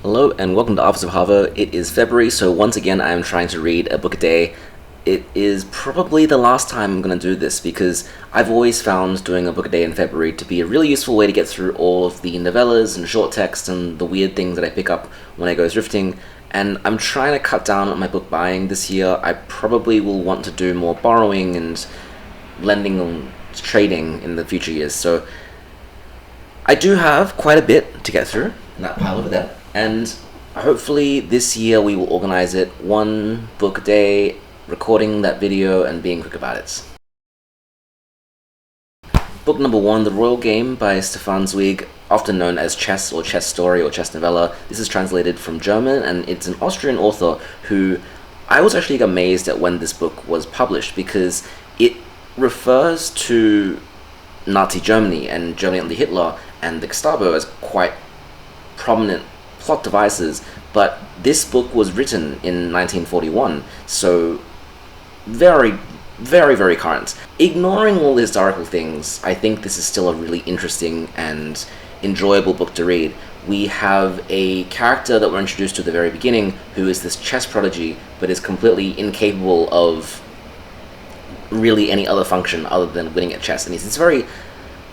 Hello and welcome to Office of Harvo. It is February, so once again I am trying to read a book a day. It is probably the last time I'm going to do this because I've always found doing a book a day in February to be a really useful way to get through all of the novellas and short text and the weird things that I pick up when I go thrifting. And I'm trying to cut down on my book buying this year. I probably will want to do more borrowing and lending and trading in the future years. So I do have quite a bit to get through in that pile over there. And hopefully this year we will organize it one book a day, recording that video and being quick about it. Book number 1, The Royal Game by Stefan Zweig, often known as Chess or Chess Story or Chess Novella. This is translated from German and it's an Austrian author who I was actually amazed at when this book was published because it refers to Nazi Germany and Germany under Hitler and the Gestapo as quite prominent plot devices, but this book was written in 1941, so very, very, very current. Ignoring all the historical things, I think this is still a really interesting and enjoyable book to read. We have a character that we're introduced to at the very beginning who is this chess prodigy, but is completely incapable of really any other function other than winning at chess, and he's this very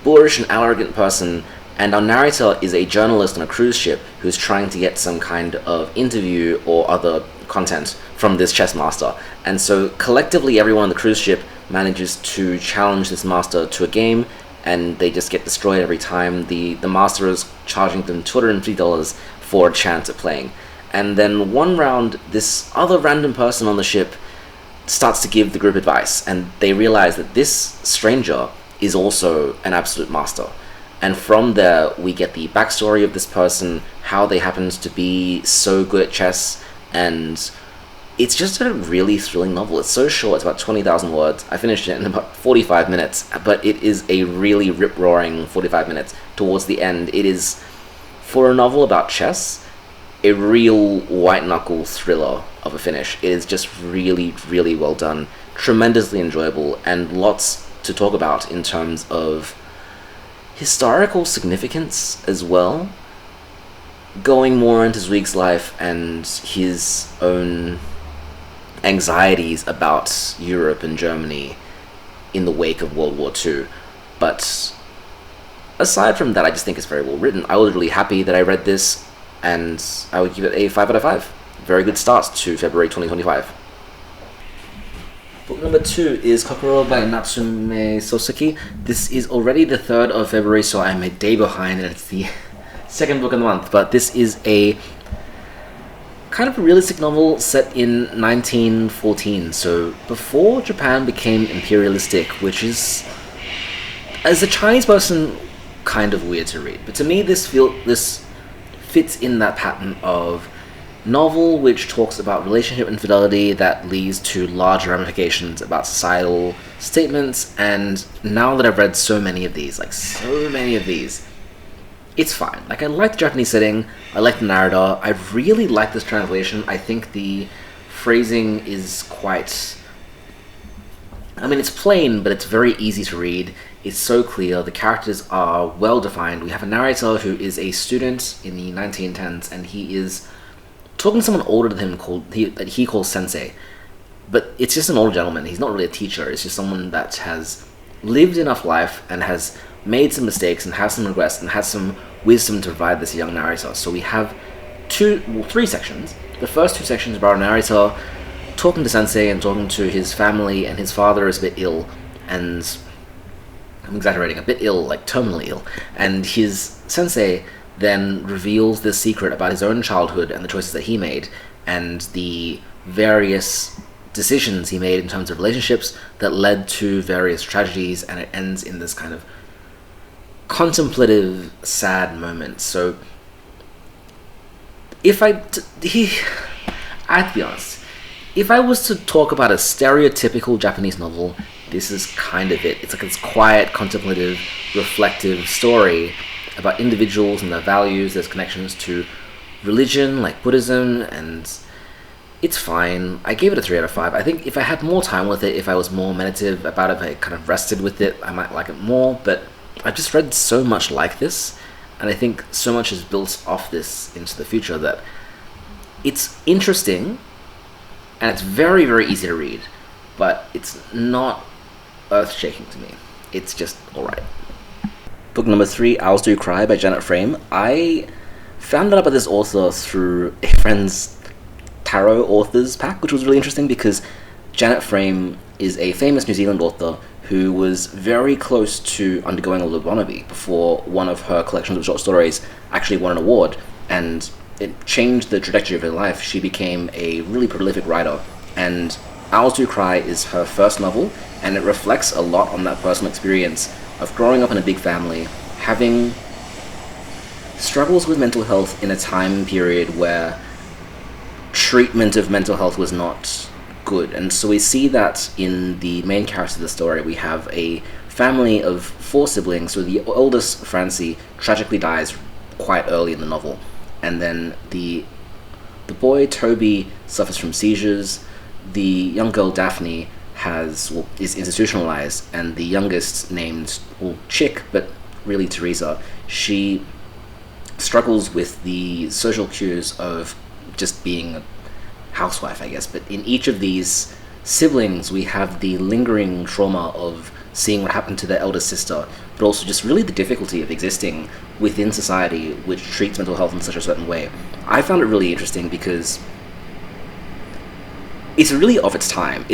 boorish and arrogant person. And our narrator is a journalist on a cruise ship who's trying to get some kind of interview or other content from this chess master. And so collectively everyone on the cruise ship manages to challenge this master to a game, and they just get destroyed every time. The master is charging them $250 for a chance at playing. And then one round, this other random person on the ship starts to give the group advice, and they realize that this stranger is also an absolute master. And from there, we get the backstory of this person, how they happened to be so good at chess, and it's just a really thrilling novel. It's so short, it's about 20,000 words. I finished it in about 45 minutes, but it is a really rip-roaring 45 minutes. Towards the end, it is, for a novel about chess, a real white-knuckle thriller of a finish. It is just really, really well done, tremendously enjoyable, and lots to talk about in terms of historical significance as well, going more into Zweig's life and his own anxieties about Europe and Germany in the wake of World War II. But aside from that, I just think it's very well written. I was really happy that I read this, and I would give it a 5 out of 5. Very good start to February 2025. Book number 2 is Kokoro by Natsume Soseki. This is already the 3rd of February, so I'm a day behind, and it's the second book of the month. But this is a kind of a realistic novel set in 1914, so before Japan became imperialistic, which is, as a Chinese person, kind of weird to read. But to me, this fits in that pattern of novel which talks about relationship infidelity that leads to large ramifications about societal statements. And now that I've read so many of these, it's fine. Like, I like the Japanese setting, I like the narrator, I really like this translation. I think the phrasing is quite, it's plain, but it's very easy to read. It's so clear, the characters are well defined. We have a narrator who is a student in the 1910s, and he is talking to someone older than him that he calls sensei, but it's just an older gentleman. He's not really a teacher. It's just someone that has lived enough life and has made some mistakes and has some regrets and has some wisdom to provide this young narrator. So we have 3 sections. The first 2 sections are about our narrator talking to sensei and talking to his family, and his father is a bit ill, and I'm exaggerating, a bit ill, like terminally ill, and his sensei then reveals this secret about his own childhood and the choices that he made and the various decisions he made in terms of relationships that led to various tragedies, and it ends in this kind of contemplative, sad moment. So I have to be honest, if I was to talk about a stereotypical Japanese novel, this is kind of it. It's like this quiet, contemplative, reflective story about individuals and their values. There's connections to religion, like Buddhism, and it's fine. I gave it a 3 out of 5. I think if I had more time with it, if I was more meditative about it, if I kind of rested with it, I might like it more, but I've just read so much like this, And I think so much is built off this into the future that it's interesting and it's very, very easy to read, but it's not earth-shaking to me. It's just alright. Book number 3, Owls Do Cry by Janet Frame. I found out about this author through a friend's tarot authors pack, which was really interesting because Janet Frame is a famous New Zealand author who was very close to undergoing a lobotomy before one of her collections of short stories actually won an award, and it changed the trajectory of her life. She became a really prolific writer, and Owls Do Cry is her first novel, and it reflects a lot on that personal experience of growing up in a big family, having struggles with mental health in a time period where treatment of mental health was not good. And so we see that in the main character of the story. We have a family of 4 siblings, so the oldest, Francie, tragically dies quite early in the novel, and then the boy, Toby, suffers from seizures. The young girl, Daphne, is institutionalized, and the youngest, named Chick, but really Teresa, she struggles with the social cues of just being a housewife, I guess. But in each of these siblings, we have the lingering trauma of seeing what happened to their eldest sister, but also just really the difficulty of existing within society which treats mental health in such a certain way. I found it really interesting because it's really of its time.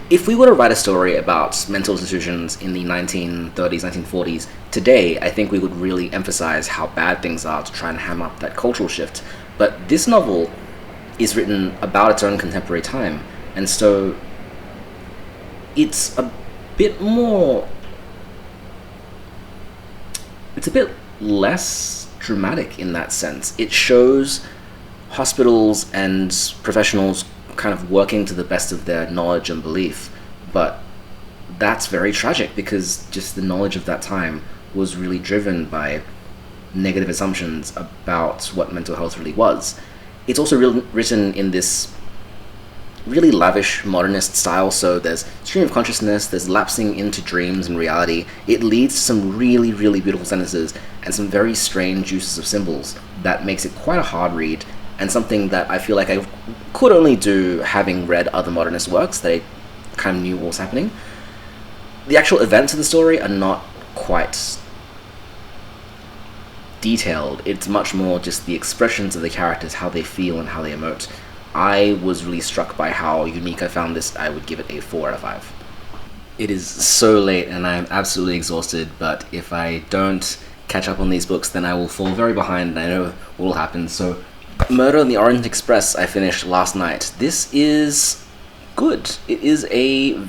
If we were to write a story about mental institutions in the 1930s, 1940s, today, I think we would really emphasize how bad things are to try and ham up that cultural shift. But this novel is written about its own contemporary time, and so it's a bit less dramatic in that sense. It shows hospitals and professionals kind of working to the best of their knowledge and belief, but that's very tragic because just the knowledge of that time was really driven by negative assumptions about what mental health really was. It's also written in this really lavish modernist style, so there's stream of consciousness, there's lapsing into dreams and reality. It leads to some really, really beautiful sentences and some very strange uses of symbols that makes it quite a hard read, and something that I feel like I could only do having read other modernist works that I kind of knew what was happening. The actual events of the story are not quite detailed. It's much more just the expressions of the characters, how they feel and how they emote. I was really struck by how unique I found this. I would give it a 4 out of 5. It is so late and I'm absolutely exhausted, but if I don't catch up on these books, then I will fall very behind, and I know what will happen. So Murder on the Orient Express I finished last night. This is good. It is a,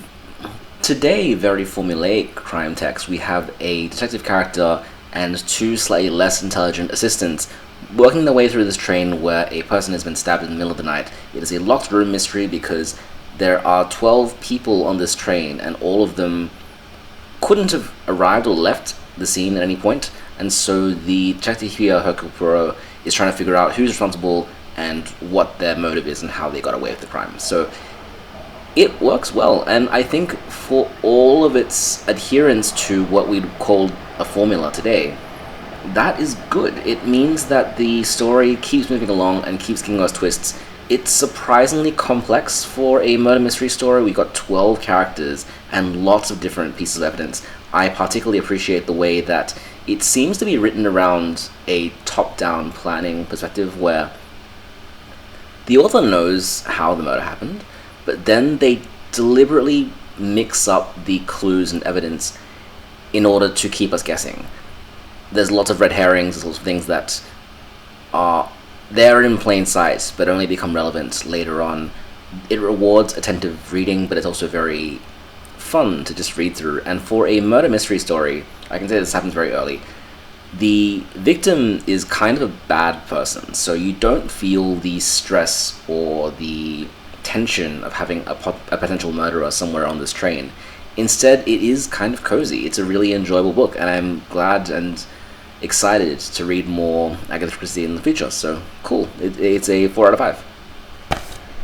today, very formulaic crime text. We have a detective character and 2 slightly less intelligent assistants working their way through this train where a person has been stabbed in the middle of the night. It is a locked room mystery because there are 12 people on this train, and all of them couldn't have arrived or left the scene at any point, and so the detective here, Hercule Poirot, is trying to figure out who's responsible and what their motive is and how they got away with the crime. So it works well, and I think for all of its adherence to what we'd call a formula today, that is good. It means that the story keeps moving along and keeps giving us twists. It's surprisingly complex for a murder mystery story. We got 12 characters and lots of different pieces of evidence. I particularly appreciate the way that it seems to be written around a top-down planning perspective where the author knows how the murder happened, but then they deliberately mix up the clues and evidence in order to keep us guessing. There's lots of red herrings, there's lots of things that are there in plain sight but only become relevant later on. It rewards attentive reading, but it's also very fun to just read through. And for a murder mystery story, I can say this happens very early. The victim is kind of a bad person, so you don't feel the stress or the tension of having a potential murderer somewhere on this train. Instead, it is kind of cozy. It's a really enjoyable book, and I'm glad and excited to read more Agatha Christie in the future, so cool. It's a 4 out of 5.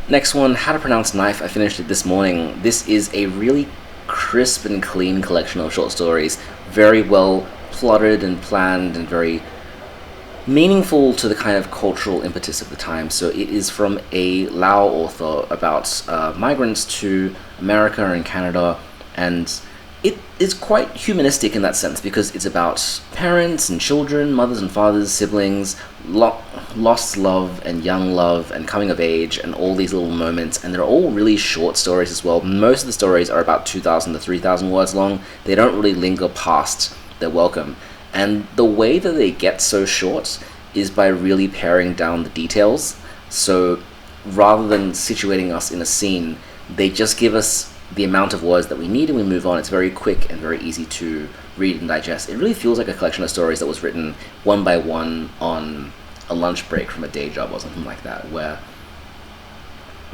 Next one, How to Pronounce Knife. I finished it this morning. This is a really crisp and clean collection of short stories, very well plotted and planned and very meaningful to the kind of cultural impetus of the time. So it is from a Lao author about migrants to America and Canada, and it is quite humanistic in that sense because it's about parents and children, mothers and fathers, siblings, lost love and young love and coming of age and all these little moments, and they're all really short stories as well. Most of the stories are about 2,000 to 3,000 words long. They don't really linger past their welcome. And the way that they get so short is by really paring down the details. So rather than situating us in a scene, they just give us the amount of words that we need and we move on. It's very quick and very easy to read and digest. It really feels like a collection of stories that was written one by one on a lunch break from a day job or something like that, where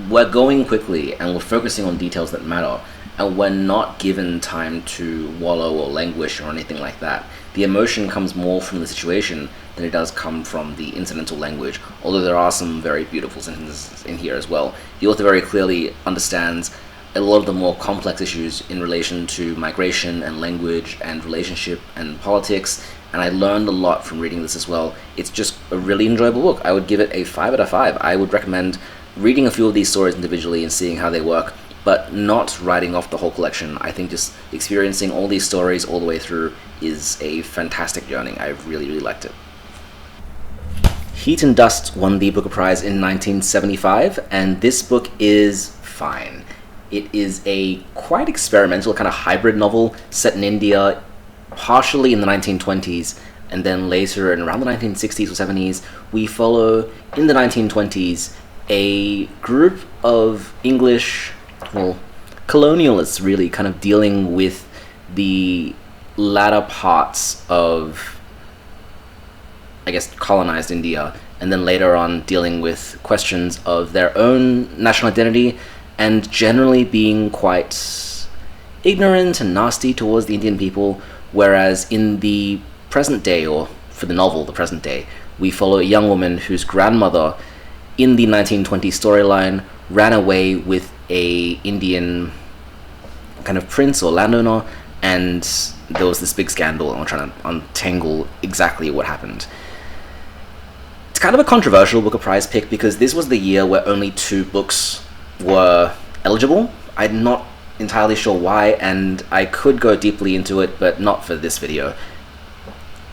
we're going quickly and we're focusing on details that matter, and we're not given time to wallow or languish or anything like that. The emotion comes more from the situation than it does come from the incidental language, although there are some very beautiful sentences in here as well. The author very clearly understands a lot of the more complex issues in relation to migration and language and relationship and politics, and I learned a lot from reading this as well. It's just a really enjoyable book. I would give it a 5 out of 5. I would recommend reading a few of these stories individually and seeing how they work, but not writing off the whole collection. I think just experiencing all these stories all the way through is a fantastic journey. I really, really liked it. Heat and Dust won the Booker Prize in 1975, and this book is fine. It is a quite experimental kind of hybrid novel set in India, partially in the 1920s, and then later in around the 1960s or 70s, we follow, in the 1920s, a group of English, well, colonialists really, kind of dealing with the latter parts of, I guess, colonized India, and then later on dealing with questions of their own national identity, and generally being quite ignorant and nasty towards the Indian people, whereas in the present day, or for the novel, the present day, we follow a young woman whose grandmother, in the 1920 storyline, ran away with a Indian kind of prince or landowner, and there was this big scandal, and we're trying to untangle exactly what happened. It's kind of a controversial Booker Prize pick because this was the year where only 2 books were eligible. I'm not entirely sure why, and I could go deeply into it, but not for this video.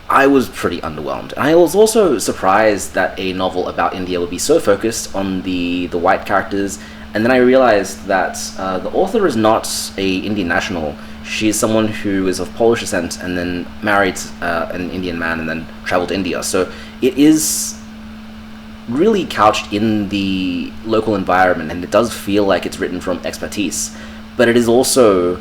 I was pretty underwhelmed. I was also surprised that a novel about India would be so focused on the white characters, and then I realized that the author is not a Indian national. She is someone who is of Polish descent and then married an Indian man and then traveled to India. So it is really couched in the local environment, and it does feel like it's written from expertise, but it is also,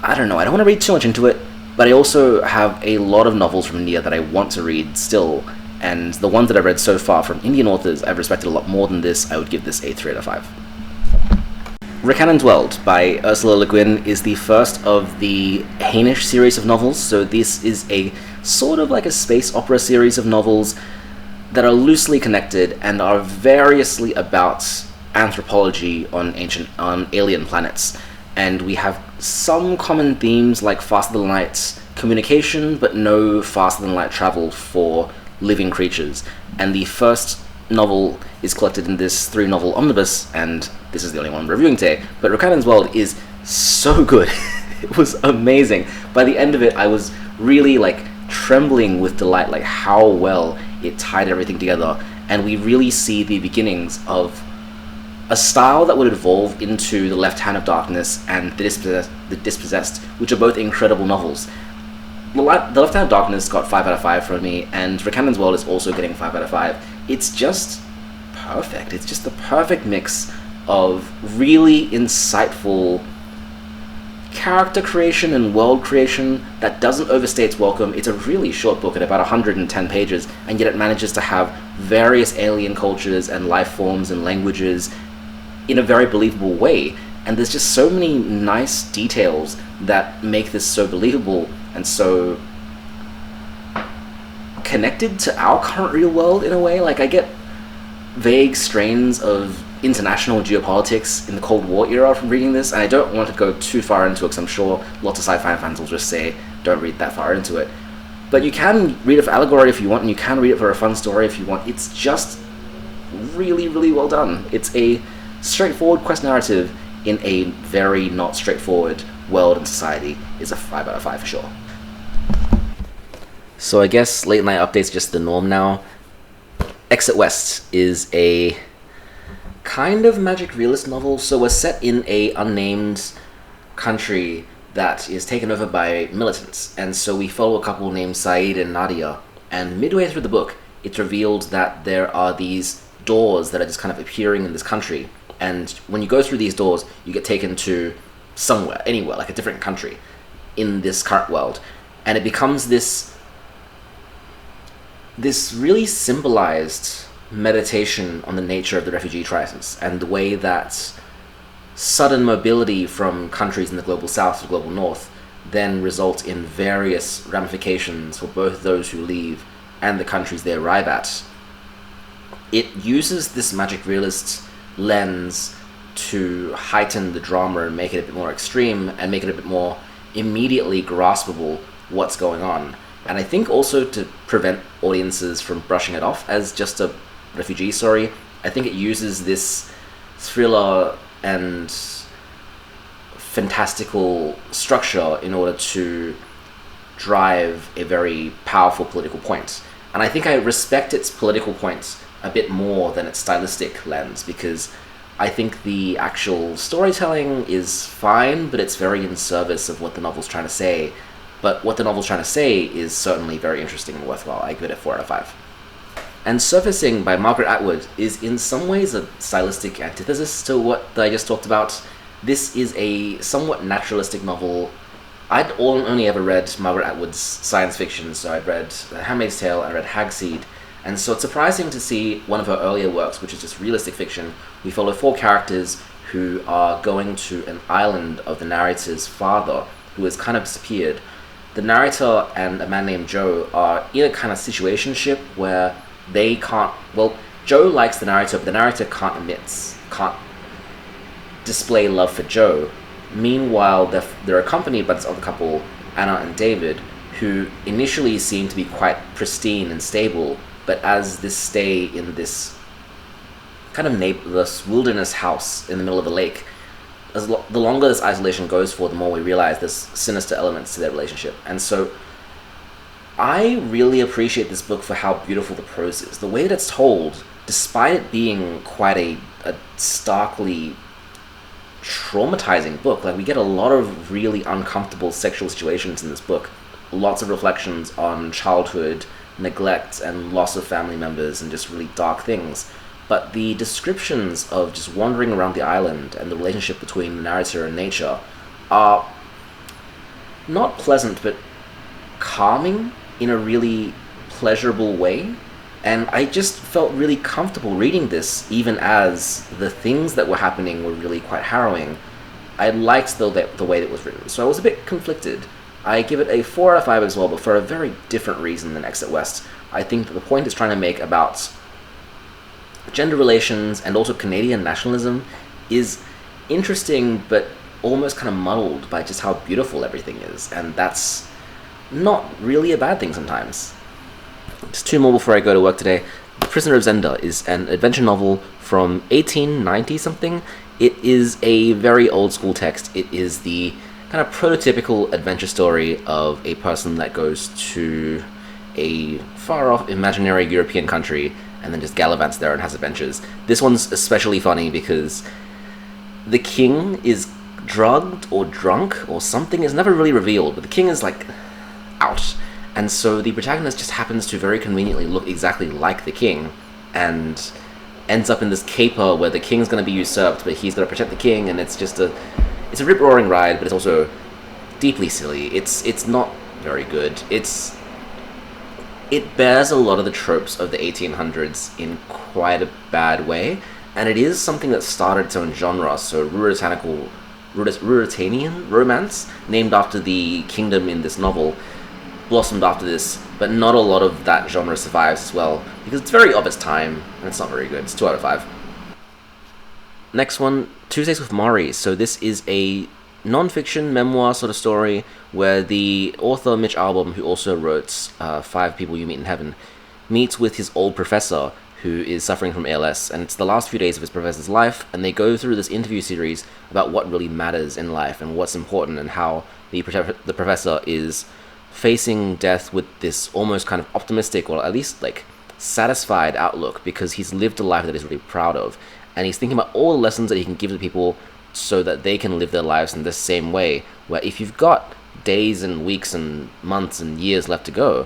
I don't know, I don't want to read too much into it, but I also have a lot of novels from India that I want to read still, and the ones that I've read so far from Indian authors I've respected a lot more than this. I would give this a 3 out of 5. Rocannon's World by Ursula Le Guin is the first of the Hainish series of novels, so this is a sort of like a space opera series of novels that are loosely connected and are variously about anthropology on alien planets. And we have some common themes like faster than light communication, but no faster than light travel for living creatures. And the first novel is collected in this 3-novel omnibus, and this is the only one I'm reviewing today. But Rocannon's World is so good. It was amazing. By the end of it, I was really like trembling with delight, like how well it tied everything together, and we really see the beginnings of a style that would evolve into The Left Hand of Darkness and The Dispossessed, which are both incredible novels. The Left Hand of Darkness got 5 out of 5 from me, and Rocannon's World is also getting 5 out of 5. It's just perfect. It's just the perfect mix of really insightful character creation and world creation that doesn't overstay its welcome. It's a really short book at about 110 pages, and yet it manages to have various alien cultures and life forms and languages in a very believable way. And there's just so many nice details that make this so believable and so connected to our current real world in a way. Like, I get vague strains of international geopolitics in the Cold War era from reading this, and I don't want to go too far into it because I'm sure lots of sci-fi fans will just say don't read that far into it. But you can read it for allegory if you want, and you can read it for a fun story if you want. It's just really, really well done. It's a straightforward quest narrative in a very not straightforward world and society. Is a 5 out of 5 for sure. So I guess late night updates just the norm now. Exit West is a kind of magic realist novel. So we're set in a unnamed country that is taken over by militants, and so we follow a couple named Saeed and Nadia, and midway through the book it's revealed that there are these doors that are just kind of appearing in this country, and when you go through these doors you get taken to somewhere, anywhere, like a different country in this current world, and it becomes this really symbolized meditation on the nature of the refugee crisis and the way that sudden mobility from countries in the global south to the global north then result in various ramifications for both those who leave and the countries they arrive at. It uses this magic realist lens to heighten the drama and make it a bit more extreme and make it a bit more immediately graspable what's going on. And I think also to prevent audiences from brushing it off as just a refugee story, I think it uses this thriller and fantastical structure in order to drive a very powerful political point. And I think I respect its political points a bit more than its stylistic lens, because I think the actual storytelling is fine, but it's very in service of what the novel's trying to say. But what the novel's trying to say is certainly very interesting and worthwhile. I give it a 4 out of 5. And Surfacing by Margaret Atwood is in some ways a stylistic antithesis to what I just talked about. This is a somewhat naturalistic novel. I'd only ever read Margaret Atwood's science fiction, so I'd read The Handmaid's Tale and I read Hagseed, and so it's surprising to see one of her earlier works, which is just realistic fiction. We follow 4 characters who are going to an island of the narrator's father, who has kind of disappeared. The narrator and a man named Joe are in a kind of situationship where they can't, well, Joe likes the narrator, but the narrator can't display love for Joe. Meanwhile, they're accompanied by this other couple, Anna and David, who initially seem to be quite pristine and stable, but as this stay in this kind of this wilderness house in the middle of the lake, the longer this isolation goes for, the more we realize there's sinister elements to their relationship. And so I really appreciate this book for how beautiful the prose is. The way that it's told, despite it being quite a starkly traumatizing book, like we get a lot of really uncomfortable sexual situations in this book. Lots of reflections on childhood, neglect, and loss of family members, and just really dark things. But the descriptions of just wandering around the island and the relationship between the narrator and nature are not pleasant, but calming in a really pleasurable way. And I just felt really comfortable reading this, even as the things that were happening were really quite harrowing. I liked the way that it was written, so I was a bit conflicted. I give it a 4 out of 5 as well, but for a very different reason than Exit West. I think that the point it's trying to make about gender relations and also Canadian nationalism is interesting, but almost kind of muddled by just how beautiful everything is, and that's not really a bad thing sometimes. Just 2 more before I go to work today. The Prisoner of Zenda is an adventure novel from 1890 something. It is a very old school text. It is the kind of prototypical adventure story of a person that goes to a far off imaginary European country and then just gallivants there and has adventures. This one's especially funny because the king is drugged or drunk or something. It's never really revealed, but the king is like out. And so the protagonist just happens to very conveniently look exactly like the king and ends up in this caper where the king's going to be usurped, but he's going to protect the king, and it's just it's a rip-roaring ride, but it's also deeply silly. It's not very good. It bears a lot of the tropes of the 1800s in quite a bad way, and it is something that started its own genre, so Ruritanian romance, named after the kingdom in this novel, blossomed after this, but not a lot of that genre survives as well, because it's very of its time, and it's not very good. It's 2 out of 5. Next one, Tuesdays with Morrie. So this is a non-fiction memoir sort of story where the author Mitch Albom, who also wrote Five People You Meet in Heaven, meets with his old professor who is suffering from ALS, and it's the last few days of his professor's life, and they go through this interview series about what really matters in life and what's important, and how the professor is facing death with this almost kind of optimistic, or at least like satisfied outlook, because he's lived a life that he's really proud of, and he's thinking about all the lessons that he can give to people so that they can live their lives in the same way, where if you've got days and weeks and months and years left to go,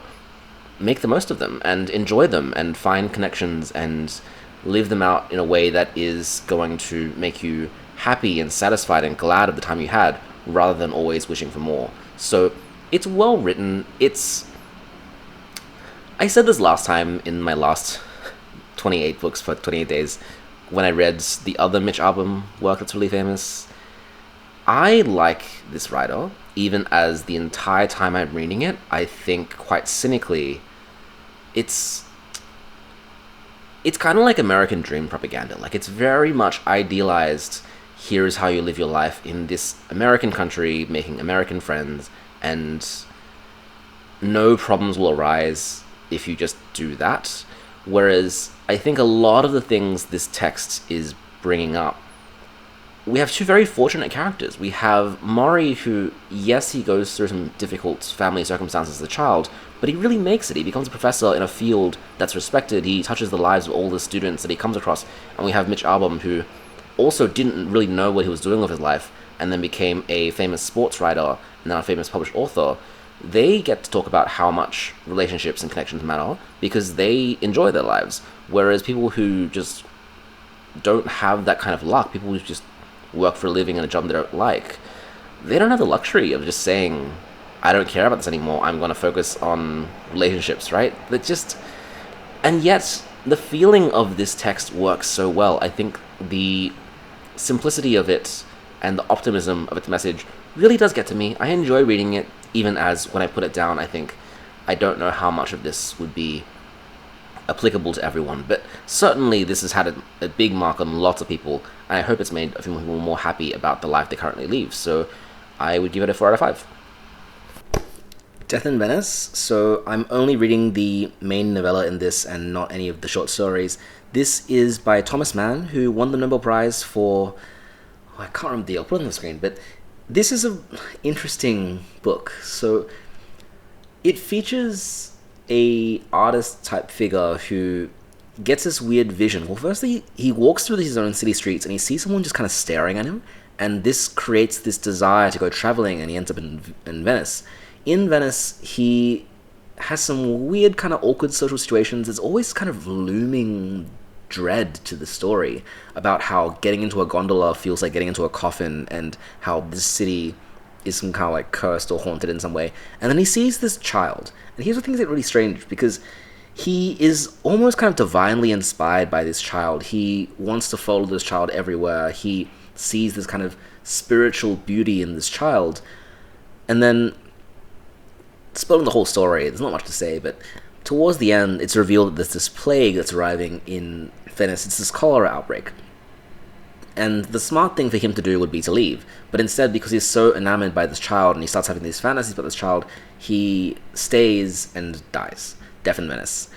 make the most of them and enjoy them and find connections and live them out in a way that is going to make you happy and satisfied and glad of the time you had, rather than always wishing for more. So it's well written. I said this last time in my last 28 books for 28 days when I read the other Mitch Albom work that's really famous. I like this writer, even as the entire time I'm reading it, I think quite cynically, it's kind of like American dream propaganda. Like, it's very much idealized, here is how you live your life in this American country, making American friends, and no problems will arise if you just do that. Whereas I think a lot of the things this text is bringing up, we have two very fortunate characters. We have Morrie, who, yes, he goes through some difficult family circumstances as a child, but he really makes it. He becomes a professor in a field that's respected. He touches the lives of all the students that he comes across. And we have Mitch Albom, who also didn't really know what he was doing with his life, and then became a famous sports writer and now a famous published author. They get to talk about how much relationships and connections matter because they enjoy their lives. Whereas people who just don't have that kind of luck, people who just work for a living in a job they don't like, they don't have the luxury of just saying, I don't care about this anymore, I'm going to focus on relationships, right? And yet, the feeling of this text works so well. I think the simplicity of it and the optimism of its message really does get to me. I enjoy reading it, even as when I put it down, I think, I don't know how much of this would be applicable to everyone, but certainly this has had a big mark on lots of people, and I hope it's made a few people more happy about the life they currently live, so I would give it a 4 out of 5. Death in Venice. So I'm only reading the main novella in this and not any of the short stories. This is by Thomas Mann, who won the Nobel Prize for... I can't remember the... I'll put it on the screen, but this is an interesting book. So it features a artist type figure who gets this weird vision. Well, firstly, he walks through his own city streets and he sees someone just kind of staring at him, and this creates this desire to go traveling, and he ends up in Venice. In Venice, he has some weird kind of awkward social situations. There's always kind of looming dread to the story about how getting into a gondola feels like getting into a coffin, and how this city is some kind of like cursed or haunted in some way. And then he sees this child, and here's what things get really strange, because he is almost kind of divinely inspired by this child. He wants to follow this child everywhere. He sees this kind of spiritual beauty in this child. And then, spoiling the whole story, there's not much to say, but towards the end, it's revealed that there's this plague that's arriving in Venice. It's this cholera outbreak. And the smart thing for him to do would be to leave. But instead, because he's so enamored by this child and he starts having these fantasies about this child, he stays and dies. Death in Venice.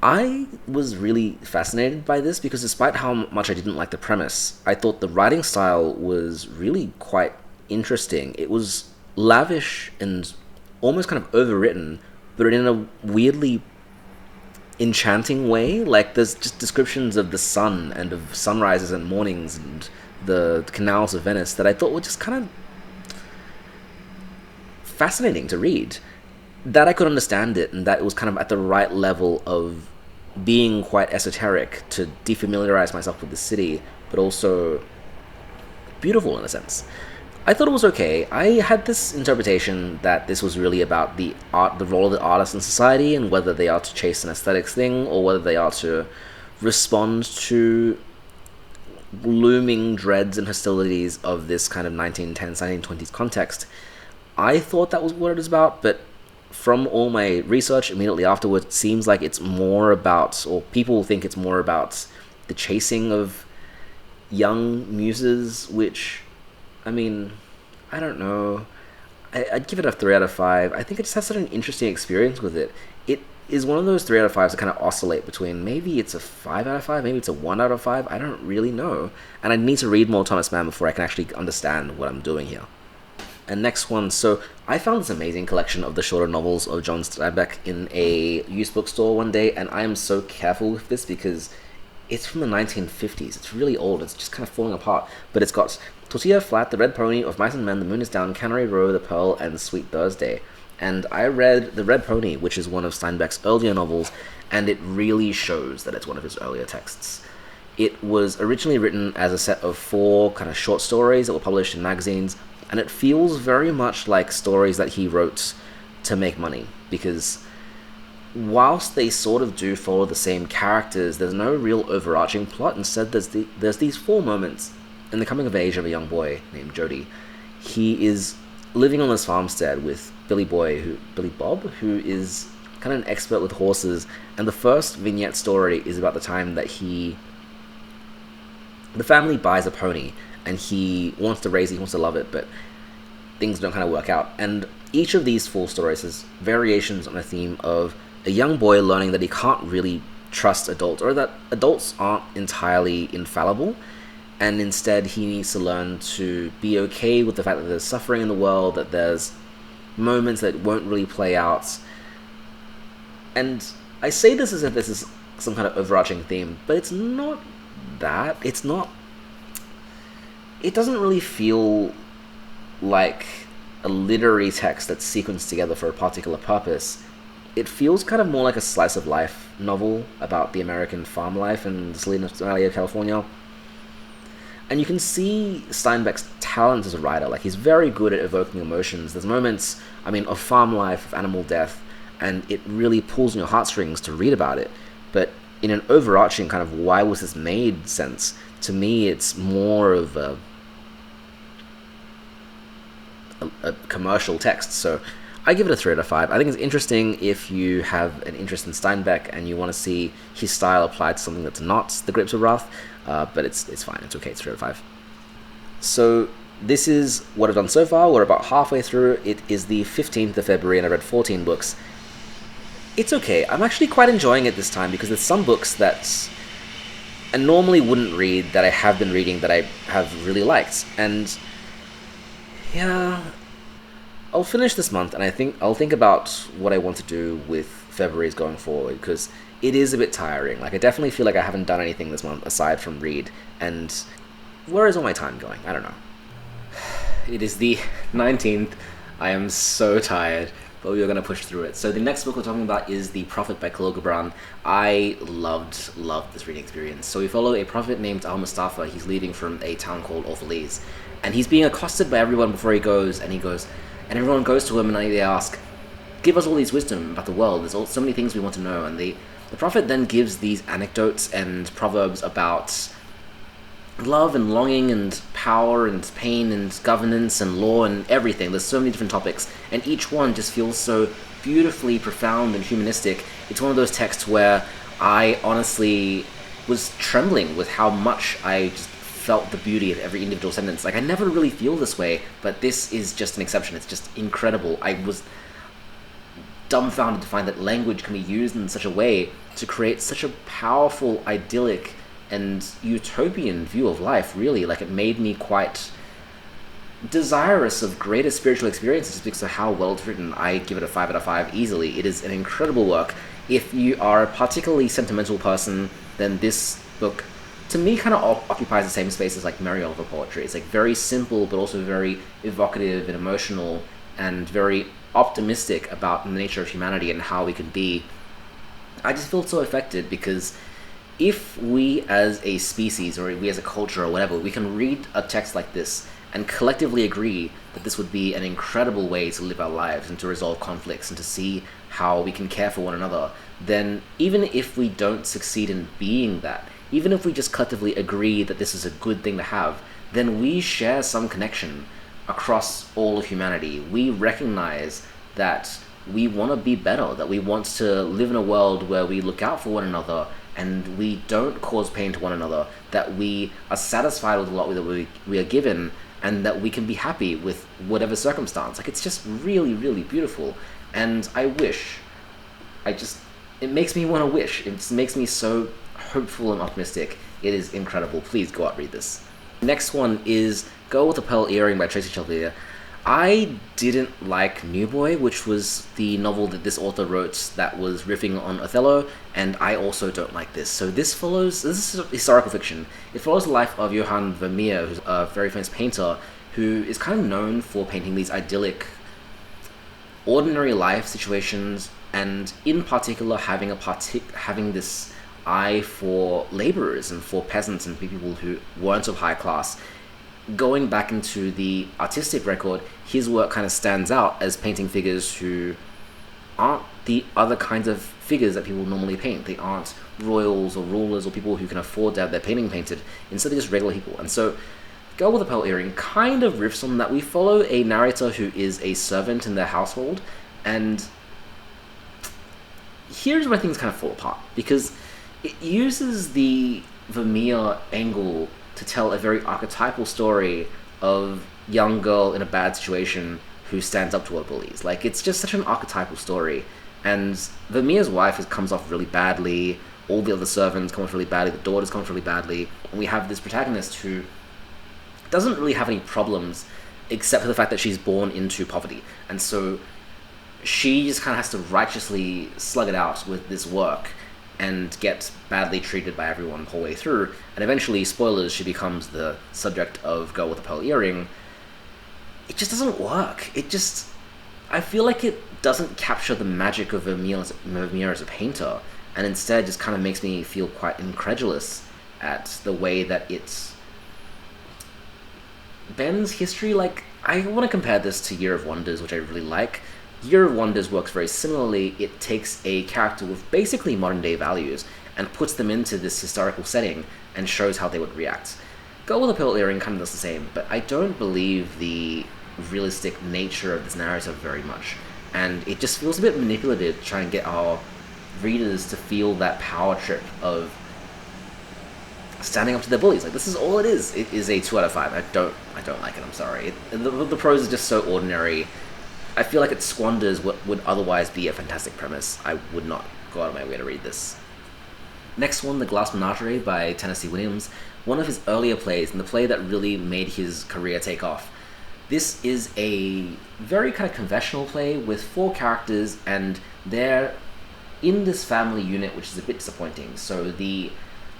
I was really fascinated by this because despite how much I didn't like the premise, I thought the writing style was really quite interesting. It was lavish and almost kind of overwritten, but in a weirdly enchanting way. Like, there's just descriptions of the sun and of sunrises and mornings and the canals of Venice that I thought were just kind of fascinating to read. That I could understand it, and that it was kind of at the right level of being quite esoteric to defamiliarize myself with the city, but also beautiful in a sense. I thought it was okay. I had this interpretation that this was really about the role of the artist in society, and whether they are to chase an aesthetics thing, or whether they are to respond to looming dreads and hostilities of this kind of 1910s, 1920s context. I thought that was what it was about, but from all my research immediately afterwards, it seems like it's more about, or people think it's more about, the chasing of young muses, which I mean, I don't know. I'd give it a 3 out of 5. I think it just has such an interesting experience with it. It is one of those 3 out of 5s that kind of oscillate between maybe it's a 5 out of 5, maybe it's a 1 out of 5. I don't really know. And I need to read more Thomas Mann before I can actually understand what I'm doing here. And next one, so I found this amazing collection of the shorter novels of John Steinbeck in a used bookstore one day, and I am so careful with this because it's from the 1950s. It's really old. It's just kind of falling apart. But it's got Tortilla Flat, The Red Pony, Of Mice and Men, The Moon is Down, Cannery Row, The Pearl, and Sweet Thursday. And I read The Red Pony, which is one of Steinbeck's earlier novels, and it really shows that it's one of his earlier texts. It was originally written as a set of 4 kind of short stories that were published in magazines, and it feels very much like stories that he wrote to make money, because whilst they sort of do follow the same characters, there's no real overarching plot. Instead, there's these 4 moments in the coming of age of a young boy named Jody. He is living on this farmstead with Billy Bob, who is kind of an expert with horses, and the first vignette story is about the time that the family buys a pony, and he wants to raise it, he wants to love it, but things don't kind of work out. And each of these 4 stories has variations on a theme of a young boy learning that he can't really trust adults, or that adults aren't entirely infallible, and instead he needs to learn to be okay with the fact that there's suffering in the world, that there's moments that won't really play out. And I say this as if this is some kind of overarching theme, but it's not that. It doesn't really feel like a literary text that's sequenced together for a particular purpose. It feels kind of more like a slice of life novel about the American farm life in the Salinas Valley of California. And you can see Steinbeck's talent as a writer. Like, he's very good at evoking emotions. There's moments, of farm life, of animal death, and it really pulls on your heartstrings to read about it. But in an overarching kind of why was this made sense, to me it's more of a commercial text. So I give it a 3 out of 5. I think it's interesting if you have an interest in Steinbeck and you want to see his style applied to something that's not The Grapes of Wrath, but it's fine, it's okay, it's 3 out of 5. So this is what I've done so far. We're about halfway through. It is the 15th of February and I read 14 books. It's okay. I'm actually quite enjoying it this time because there's some books that I normally wouldn't read that I have been reading that I have really liked. And yeah, I'll finish this month and I think I'll think about what I want to do with February's going forward, because it is a bit tiring. Like, I definitely feel like I haven't done anything this month aside from read, and where is all my time going? I don't know. It is the 19th. I am so tired, but we are going to push through it. So the next book we're talking about is The Prophet by Khalil Gibran. I loved this reading experience. So we follow a prophet named Al-Mustafa. He's leaving from a town called Orphalese, and he's being accosted by everyone before he goes, and everyone goes to him and they ask, give us all these wisdom about the world. There's so many things we want to know. And the prophet then gives these anecdotes and proverbs about love and longing and power and pain and governance and law and everything. There's so many different topics, and each one just feels so beautifully profound and humanistic. It's one of those texts where I honestly was trembling with how much I just felt the beauty of every individual sentence. Like, I never really feel this way, but this is just an exception. It's just incredible. I was dumbfounded to find that language can be used in such a way to create such a powerful, idyllic, and utopian view of life, really. Like, it made me quite desirous of greater spiritual experiences because of how well it's written. I give it a 5 out of 5 easily. It is an incredible work. If you are a particularly sentimental person, then this book, to me, kind of occupies the same space as like Mary Oliver poetry. It's like very simple, but also very evocative and emotional, and very optimistic about the nature of humanity and how we can be. I just feel so affected because if we as a species, or we as a culture or whatever, we can read a text like this and collectively agree that this would be an incredible way to live our lives and to resolve conflicts and to see how we can care for one another, then even if we don't succeed in being that, even if we just collectively agree that this is a good thing to have, then we share some connection across all of humanity. We recognize that we want to be better, that we want to live in a world where we look out for one another and we don't cause pain to one another, that we are satisfied with a lot that we are given, and that we can be happy with whatever circumstance. Like, it's just really, really beautiful. And it makes me want to wish. It just makes me so hopeful and optimistic. It is incredible. Please go out and read this. Next one is Girl with a Pearl Earring by Tracy Chauvier. I didn't like New Boy, which was the novel that this author wrote that was riffing on Othello, and I also don't like this. So this is historical fiction. It follows the life of Johann Vermeer, who's a very famous painter, who is kind of known for painting these idyllic, ordinary life situations, and in particular having this eye for laborers and for peasants and people who weren't of high class. Going back into the artistic record, his work kind of stands out as painting figures who aren't the other kinds of figures that people normally paint. They aren't royals or rulers or people who can afford to have their painting painted. Instead, they're just regular people. And so Girl with a Pearl Earring kind of riffs on that. We follow a narrator who is a servant in their household, and here's where things kind of fall apart, because it uses the Vermeer angle to tell a very archetypal story of young girl in a bad situation who stands up to her bullies. Like, it's just such an archetypal story, and Vermeer's wife comes off really badly, all the other servants come off really badly, the daughters come off really badly, and we have this protagonist who doesn't really have any problems except for the fact that she's born into poverty, and so she just kind of has to righteously slug it out with this work and get badly treated by everyone the whole way through, and eventually, spoilers, she becomes the subject of Girl with a Pearl Earring. It just doesn't work. I feel like it doesn't capture the magic of Vermeer as a painter, and instead just kind of makes me feel quite incredulous at the way that it bends history. Like, I want to compare this to Year of Wonders, which I really like. Year of Wonders works very similarly. It takes a character with basically modern day values and puts them into this historical setting and shows how they would react. Girl with a Pearl Earring kind of does the same, but I don't believe the realistic nature of this narrative very much, and it just feels a bit manipulative to try and get our readers to feel that power trip of standing up to their bullies. Like, this is all it is. It is a 2 out of 5. I don't like it, I'm sorry. The prose is just so ordinary. I feel like it squanders what would otherwise be a fantastic premise. I would not go out of my way to read this. Next one, The Glass Menagerie by Tennessee Williams, one of his earlier plays, and the play that really made his career take off. This is a very kind of conventional play with 4 characters, and they're in this family unit, which is a bit disappointing. So the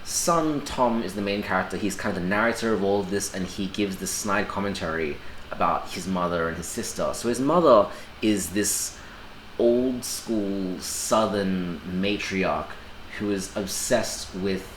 son, Tom, is the main character. He's kind of the narrator of all of this, and he gives this snide commentary about his mother and his sister. So his mother is this old school southern matriarch who is obsessed with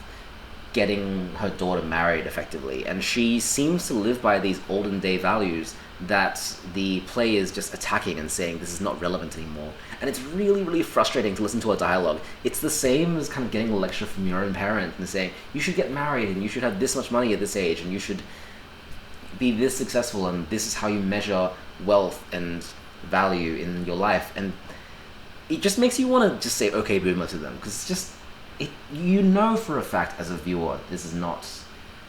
getting her daughter married effectively, and she seems to live by these olden day values that the play is just attacking and saying this is not relevant anymore. And it's really, really frustrating to listen to her dialogue. It's the same as kind of getting a lecture from your own parent and saying you should get married and you should have this much money at this age and you should be this successful and this is how you measure wealth and value in your life. And it just makes you want to just say okay boomer to them, because it's just, you know for a fact as a viewer this is not,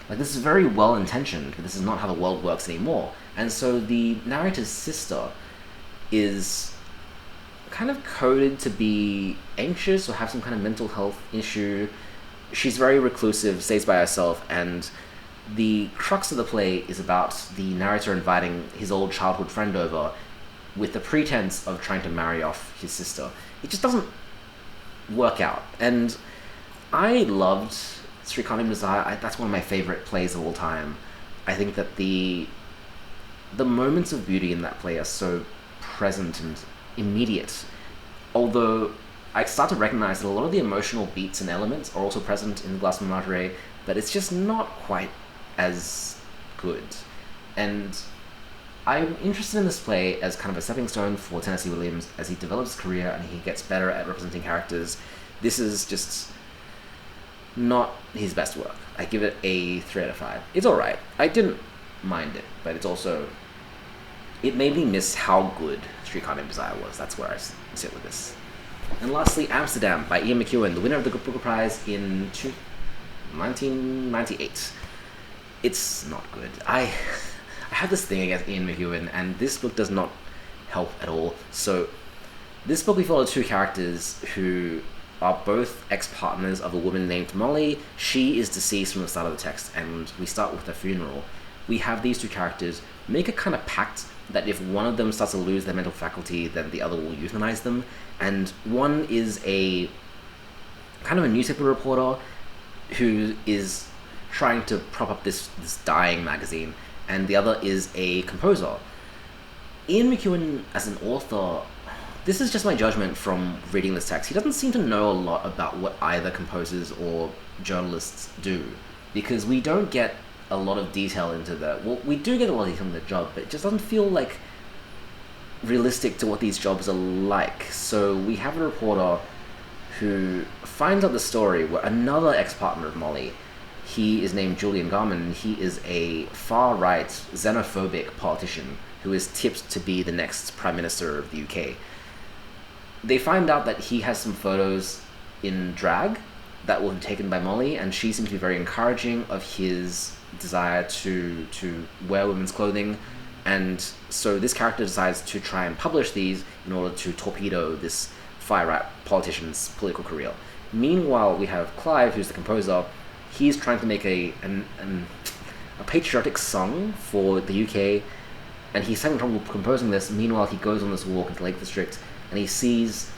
like, this is very well intentioned, but this is not how the world works anymore. And so the narrator's sister is kind of coded to be anxious or have some kind of mental health issue. She's very reclusive, stays by herself, and the crux of the play is about the narrator inviting his old childhood friend over with the pretense of trying to marry off his sister. It just doesn't work out. And I loved Srikanam Desire. That's one of my favorite plays of all time. I think that the moments of beauty in that play are so present and immediate. Although I start to recognize that a lot of the emotional beats and elements are also present in The Glass Menagerie, but it's just not quite as good. And I'm interested in this play as kind of a stepping stone for Tennessee Williams as he develops his career and he gets better at representing characters. This is just not his best work. I give it a 3 out of 5. It's alright. I didn't mind it, but it's also, it made me miss how good Srikanam Desire was. That's where I sit with this. And lastly, Amsterdam by Ian McEwan, the winner of the Booker Prize in 1998. It's not good. I I have this thing against Ian McEwan, and this book does not help at all. So, this book we follow two characters who are both ex-partners of a woman named Molly. She is deceased from the start of the text, and we start with her funeral. We have these two characters make a kind of pact that if one of them starts to lose their mental faculty, then the other will euthanize them. And one is a kind of a newspaper reporter who is trying to prop up this dying magazine, and the other is a composer. Ian McEwan, as an author, this is just my judgment from reading this text. He doesn't seem to know a lot about what either composers or journalists do, because we don't get a lot of detail into that. Well, we do get a lot of detail into the job, but it just doesn't feel like realistic to what these jobs are like. So we have a reporter who finds out the story where another ex-partner of Molly, he is named Julian Garman, and he is a far-right, xenophobic politician who is tipped to be the next Prime Minister of the UK. They find out that he has some photos in drag that were taken by Molly, and she seems to be very encouraging of his desire to wear women's clothing, and so this character decides to try and publish these in order to torpedo this far-right politician's political career. Meanwhile, we have Clive, who's the composer. He's trying to make a patriotic song for the UK, and he's having trouble composing this. Meanwhile, he goes on this walk into Lake District, and he sees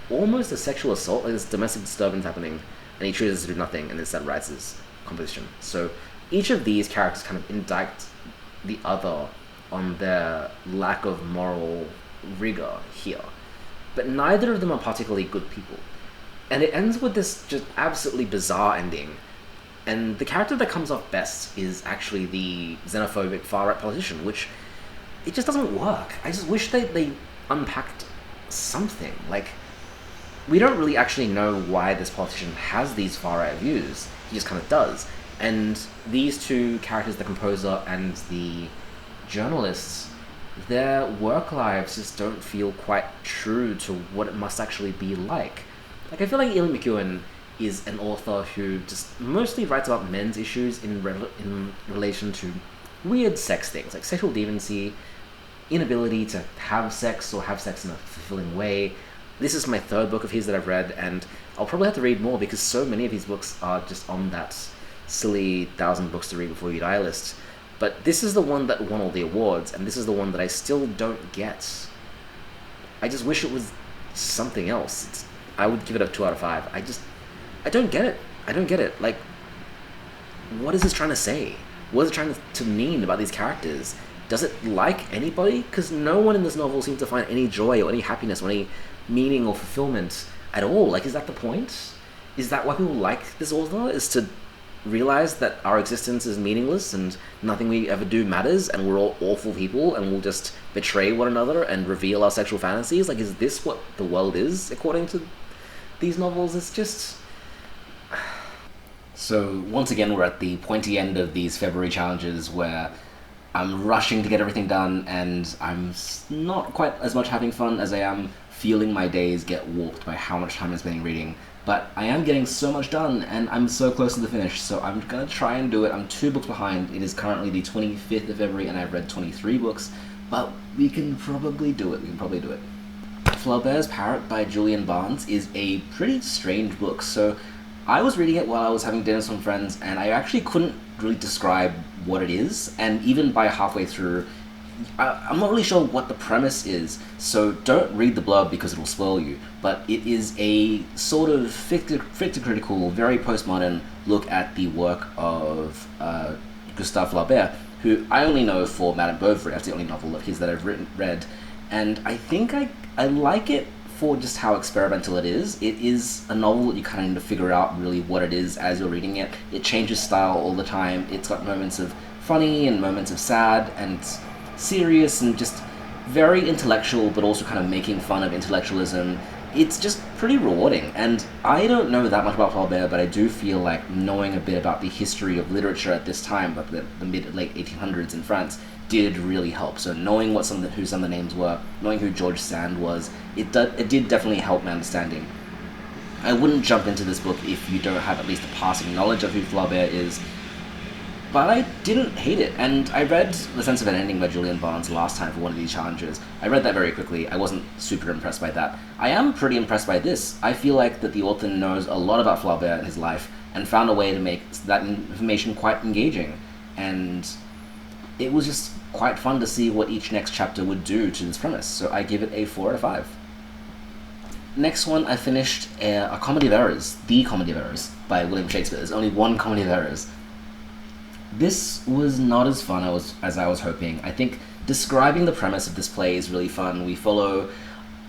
almost a sexual assault, like this domestic disturbance happening, and he chooses to do nothing, and instead writes his composition. So each of these characters kind of indict the other on their lack of moral rigor here. But neither of them are particularly good people. And it ends with this just absolutely bizarre ending. And the character that comes off best is actually the xenophobic far-right politician, which it just doesn't work. I just wish they unpacked something. Like, we don't really actually know why this politician has these far-right views. He just kind of does. And these two characters, the composer and the journalists, their work lives just don't feel quite true to what it must actually be like. Like, I feel like Ian McEwan is an author who just mostly writes about men's issues in relation to weird sex things, like sexual deviancy, inability to have sex or have sex in a fulfilling way. This is my third book of his that I've read, and I'll probably have to read more because so many of his books are just on that silly 1,000 books to read before you die list. But this is the one that won all the awards, and this is the one that I still don't get. I just wish it was something else. I would give it a 2 out of 5. I don't get it. I don't get it. Like, what is this trying to say? What is it trying to mean about these characters? Does it like anybody? Because no one in this novel seems to find any joy or any happiness or any meaning or fulfillment at all. Like, is that the point? Is that why people like this author? Is to realize that our existence is meaningless and nothing we ever do matters, and we're all awful people and we'll just betray one another and reveal our sexual fantasies? Like, is this what the world is according to these novels? It's just... So once again, we're at the pointy end of these February challenges where I'm rushing to get everything done, and I'm not quite as much having fun as I am feeling my days get warped by how much time I'm spending reading. But I am getting so much done, and I'm so close to the finish, so I'm going to try and do it. I'm 2 books behind. It is currently the 25th of February, and I've read 23 books, but we can probably do it. Flaubert's Parrot by Julian Barnes is a pretty strange book. So I was reading it while I was having dinner with some friends, and I actually couldn't really describe what it is, and even by halfway through, I'm not really sure what the premise is, so don't read the blurb because it will spoil you, but it is a sort of fictive-critical, very postmodern look at the work of Gustave Flaubert, who I only know for Madame Bovary. That's the only novel of his that I've read, and I think I like it for just how experimental it is. It is a novel that you kind of need to figure out really what it is as you're reading it. It changes style all the time. It's got moments of funny and moments of sad and serious and just very intellectual, but also kind of making fun of intellectualism. It's just pretty rewarding, and I don't know that much about Flaubert, but I do feel like knowing a bit about the history of literature at this time, like the mid-late 1800s in France, did really help. So knowing who some of the names were, knowing who George Sand was, it did definitely help my understanding. I wouldn't jump into this book if you don't have at least a passing knowledge of who Flaubert is. but I didn't hate it. And I read The Sense of an Ending by Julian Barnes last time for one of these challenges. I read that very quickly. I wasn't super impressed by that. I am pretty impressed by this. I feel like that the author knows a lot about Flaubert and his life and found a way to make that information quite engaging. And it was just quite fun to see what each next chapter would do to this premise. So I give it a 4 out of 5. Next one, I finished A Comedy of Errors, The Comedy of Errors, by William Shakespeare. There's only one Comedy of Errors. This was not as fun as I was hoping. I think describing the premise of this play is really fun. We follow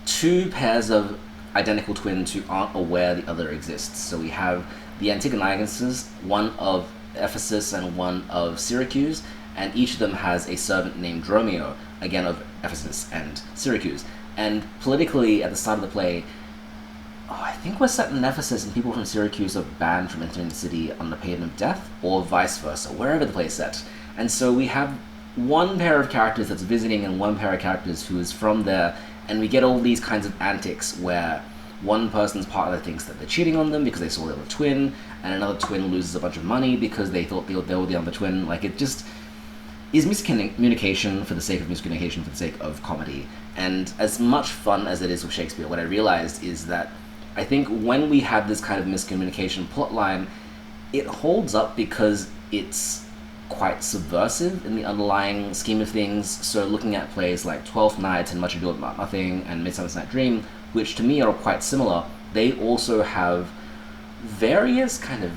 two pairs of identical twins who aren't aware the other exists. So we have the Antigonagonuses, one of Ephesus and one of Syracuse, and each of them has a servant named Dromio, again of Ephesus and Syracuse. And politically, at the start of the play, I think we're set in Ephesus and people from Syracuse are banned from entering the city under pain of death, or vice versa, wherever the play is set. And so we have one pair of characters that's visiting and one pair of characters who is from there, and we get all these kinds of antics where one person's partner thinks that they're cheating on them because they saw the other twin, and another twin loses a bunch of money because they thought they were the other twin. Like, it just is miscommunication for the sake of miscommunication for the sake of comedy. And as much fun as it is with Shakespeare, what I realized is that I think when we have this kind of miscommunication plotline, it holds up because it's quite subversive in the underlying scheme of things. So looking at plays like Twelfth Night and Much Ado About Nothing and Midsummer Night's Dream, which to me are quite similar, they also have various kind of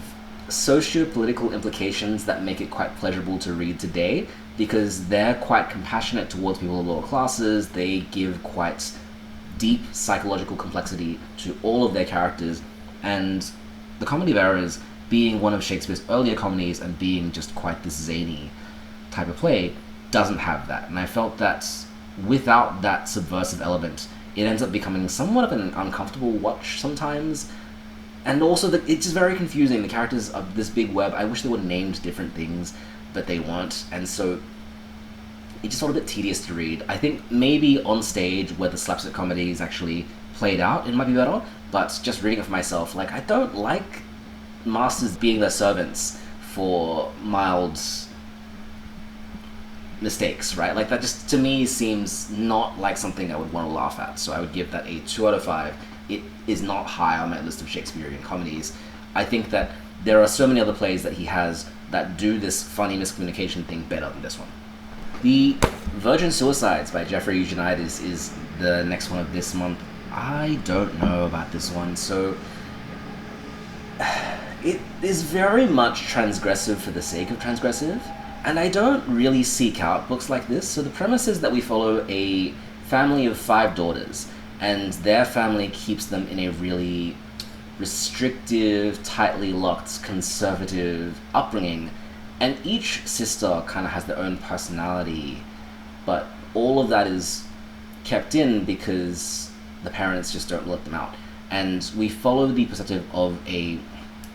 socio-political implications that make it quite pleasurable to read today, because they're quite compassionate towards people of lower classes. They give quite deep psychological complexity to all of their characters, and The Comedy of Errors, being one of Shakespeare's earlier comedies and being just quite this zany type of play, doesn't have that. And I felt that without that subversive element, it ends up becoming somewhat of an uncomfortable watch sometimes. And also, it's just very confusing. The characters of this big web, I wish they were named different things, but they weren't. And so it just felt a bit tedious to read. I think maybe on stage where the slapstick comedy is actually played out, it might be better. But just reading it for myself, like, I don't like masters being their servants for mild mistakes, right? Like, that just, to me, seems not like something I would want to laugh at. So I would give that a 2 out of 5. It is not high on my list of Shakespearean comedies. I think that there are so many other plays that he has that do this funny miscommunication thing better than this one. The Virgin Suicides by Jeffrey Eugenides is the next one of this month. I don't know about this one, so it is very much transgressive for the sake of transgressive, and I don't really seek out books like this. So the premise is that we follow a family of 5 daughters, and their family keeps them in a really restrictive, tightly locked, conservative upbringing, and each sister kind of has their own personality, but all of that is kept in because the parents just don't let them out. And we follow the perspective of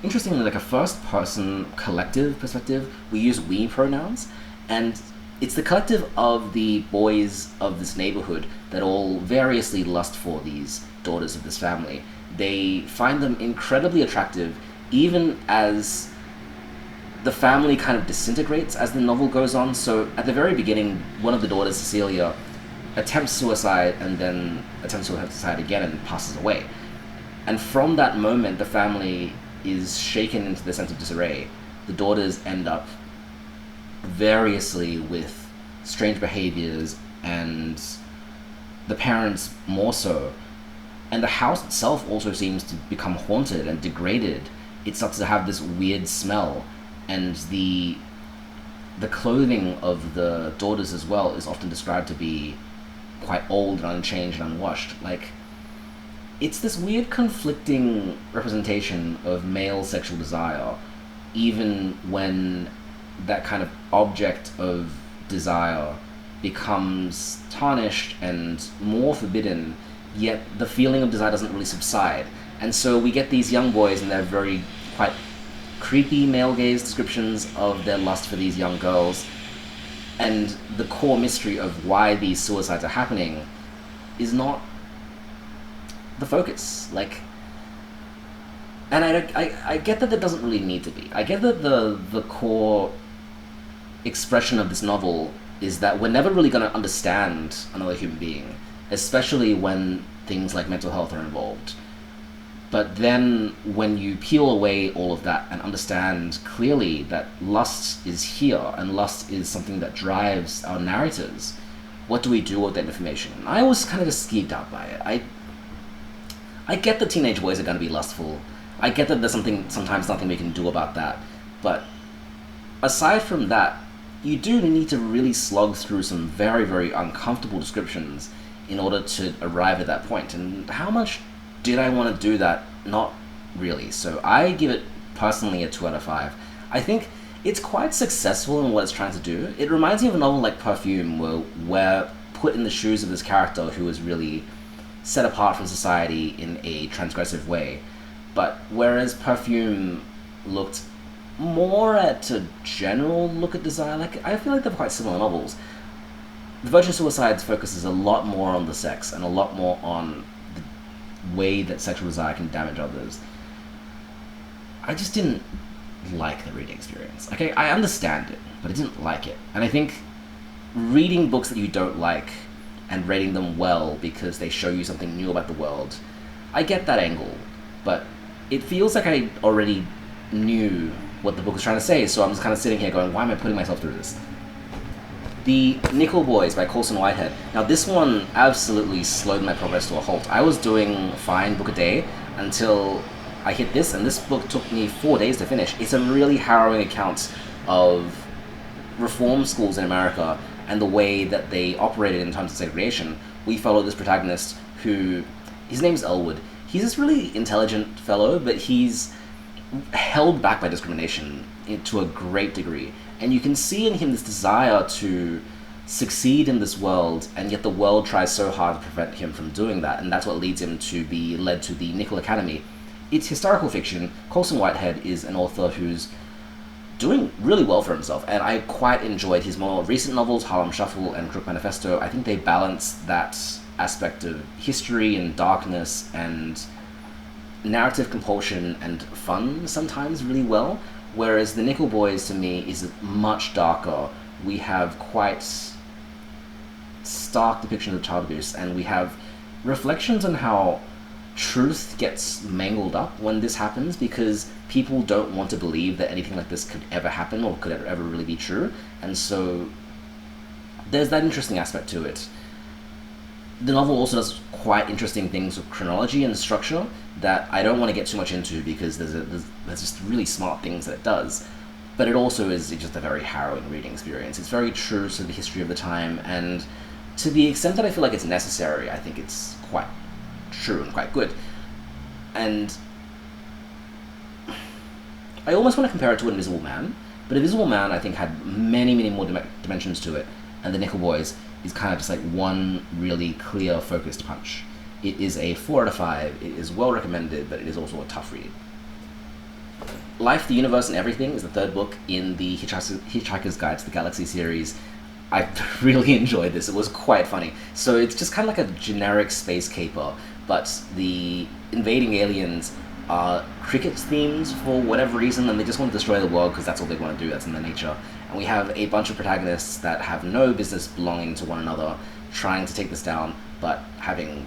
interestingly, like a first-person collective perspective. We use we pronouns, and it's the collective of the boys of this neighborhood that all variously lust for these daughters of this family. They find them incredibly attractive, even as the family kind of disintegrates as the novel goes on. So at the very beginning, one of the daughters, Cecilia, attempts suicide and then attempts suicide again and passes away. And from that moment, the family is shaken into the sense of disarray. The daughters end up variously with strange behaviors, and the parents more so. And the house itself also seems to become haunted and degraded. It starts to have this weird smell, and the clothing of the daughters as well is often described to be quite old and unchanged and unwashed. Like, it's this weird conflicting representation of male sexual desire, even when that kind of object of desire becomes tarnished and more forbidden, yet the feeling of desire doesn't really subside. And so we get these young boys and their very quite creepy male gaze descriptions of their lust for these young girls, and the core mystery of why these suicides are happening is not the focus. Like, and I get that it doesn't really need to be. I get that the core expression of this novel is that we're never really going to understand another human being, especially when things like mental health are involved. But then when you peel away all of that and understand clearly that lust is here and lust is something that drives our narratives, what do we do with that information? And I was kind of just skeeved out by it. I get that teenage boys are going to be lustful. I get that there's sometimes nothing we can do about that. But aside from that, you do need to really slog through some very, very uncomfortable descriptions in order to arrive at that point. And how much did I want to do that? Not really. So I give it personally a 2 out of 5. I think it's quite successful in what it's trying to do. It reminds me of a novel like Perfume, where we're put in the shoes of this character who is really set apart from society in a transgressive way. But whereas Perfume looked more at a general look at desire, like I feel like they're quite similar novels. The Virtuous Suicides focuses a lot more on the sex and a lot more on the way that sexual desire can damage others. I just didn't like the reading experience. Okay, I understand it, but I didn't like it. And I think reading books that you don't like and rating them well because they show you something new about the world, I get that angle, but it feels like I already knew what the book was trying to say, so I'm just kind of sitting here going, why am I putting myself through this? The Nickel Boys by Colson Whitehead. Now this one absolutely slowed my progress to a halt. I was doing fine, book a day, until I hit this, and this book took me 4 days to finish. It's a really harrowing account of reform schools in America and the way that they operated in terms of segregation. We follow this protagonist who, his name's Elwood. He's this really intelligent fellow, but he's held back by discrimination to a great degree. And you can see in him this desire to succeed in this world, and yet the world tries so hard to prevent him from doing that, and that's what leads him to be led to the Nickel Academy. It's historical fiction. Colson Whitehead is an author who's doing really well for himself, and I quite enjoyed his more recent novels, Harlem Shuffle and Crook Manifesto. I think they balance that aspect of history and darkness and narrative compulsion and fun sometimes really well, whereas The Nickel Boys to me is much darker. We have quite stark depictions of child abuse, and we have reflections on how truth gets mangled up when this happens, because people don't want to believe that anything like this could ever happen or could ever really be true, and so there's that interesting aspect to it. The novel also does quite interesting things with chronology and structure that I don't want to get too much into, because there's just really smart things that it does, but it also is just a very harrowing reading experience. It's very true to the history of the time, and to the extent that I feel like it's necessary, I think it's quite true and quite good. And I almost want to compare it to Invisible Man, but Invisible Man I think had many, many more dimensions to it, and The Nickel Boys is kind of just like one really clear, focused punch. It is a 4 out of 5. It is well recommended, but it is also a tough read. Life, the Universe, and Everything is the third book in the Hitchhiker's Guide to the Galaxy series. I really enjoyed this. It was quite funny. So it's just kind of like a generic space caper, but the invading aliens are cricket themes for whatever reason, and they just want to destroy the world because that's all they want to do. That's in their nature. And we have a bunch of protagonists that have no business belonging to one another, trying to take this down, but having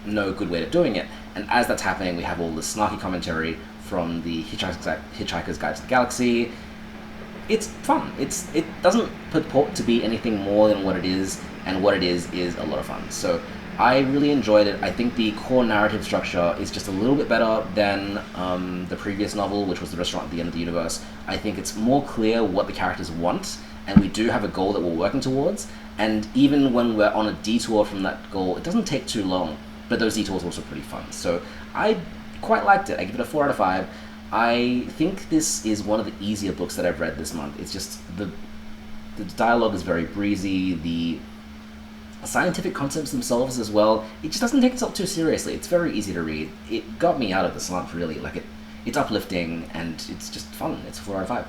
no good way of doing it. And as that's happening, we have all this snarky commentary from the Hitchhiker's Guide to the Galaxy. It's fun. It doesn't purport to be anything more than what it is, and what it is a lot of fun. So I really enjoyed it. I think the core narrative structure is just a little bit better than the previous novel, which was The Restaurant at the End of the Universe. I think it's more clear what the characters want, and we do have a goal that we're working towards, and even when we're on a detour from that goal, it doesn't take too long, but those detours are also pretty fun. So I quite liked it. I give it a 4 out of 5. I think this is one of the easier books that I've read this month. It's just, the dialogue is very breezy, the scientific concepts themselves as well, it just doesn't take itself too seriously. It's very easy to read. It got me out of the slump, really. Like, it's uplifting, and it's just fun. It's a 4 out of 5.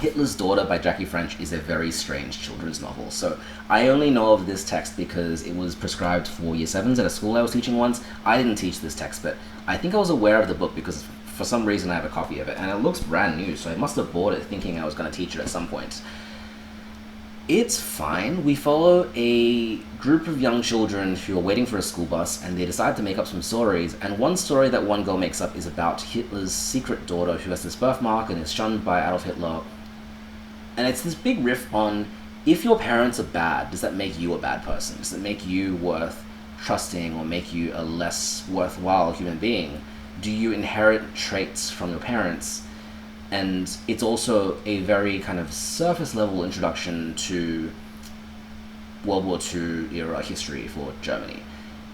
Hitler's Daughter by Jackie French is a very strange children's novel. So I only know of this text because it was prescribed for Year 7s at a school I was teaching once. I didn't teach this text, but I think I was aware of the book because for some reason I have a copy of it, and it looks brand new, so I must have bought it thinking I was going to teach it at some point. It's fine. We follow a group of young children who are waiting for a school bus, and they decide to make up some stories, and one story that one girl makes up is about Hitler's secret daughter who has this birthmark and is shunned by Adolf Hitler. And it's this big riff on, if your parents are bad, does that make you a bad person? Does it make you worth trusting or make you a less worthwhile human being? Do you inherit traits from your parents? And it's also a very kind of surface level introduction to World War II era history for Germany.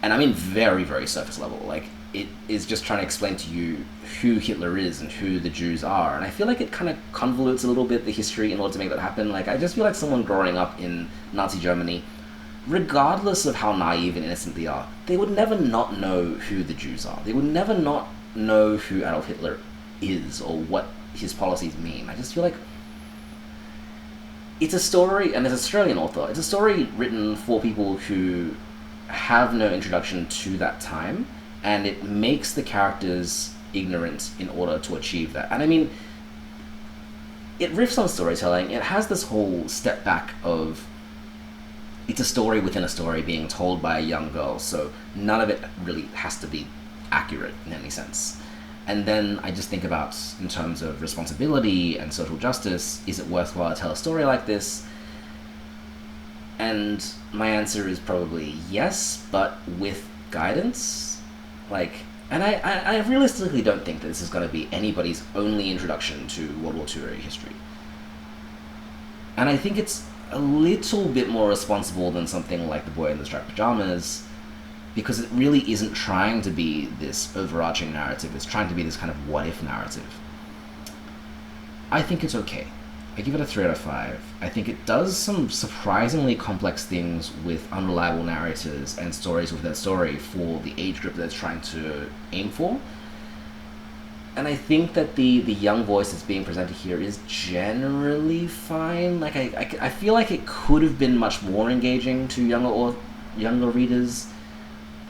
And I mean very, very surface level. Like, it is just trying to explain to you who Hitler is and who the Jews are. And I feel like it kind of convolutes a little bit the history in order to make that happen. Like, I just feel like someone growing up in Nazi Germany, regardless of how naive and innocent they are, they would never not know who the Jews are. They would never not know who Adolf Hitler is or what his policies mean. I just feel like it's a story, and as an Australian author, it's a story written for people who have no introduction to that time, and it makes the characters ignorant in order to achieve that. And I mean, it riffs on storytelling. It has this whole step back of, it's a story within a story being told by a young girl, so none of it really has to be accurate in any sense. And then I just think about, in terms of responsibility and social justice, is it worthwhile to tell a story like this? And my answer is probably yes, but with guidance. Like, and I realistically don't think that this is going to be anybody's only introduction to World War II era history. And I think it's a little bit more responsible than something like The Boy in the Striped Pajamas, because it really isn't trying to be this overarching narrative. It's trying to be this kind of what-if narrative. I think it's okay. I give it a 3 out of 5. I think it does some surprisingly complex things with unreliable narrators and stories within a story for the age group that it's trying to aim for. And I think that the young voice that's being presented here is generally fine. Like, I feel like it could have been much more engaging to younger readers,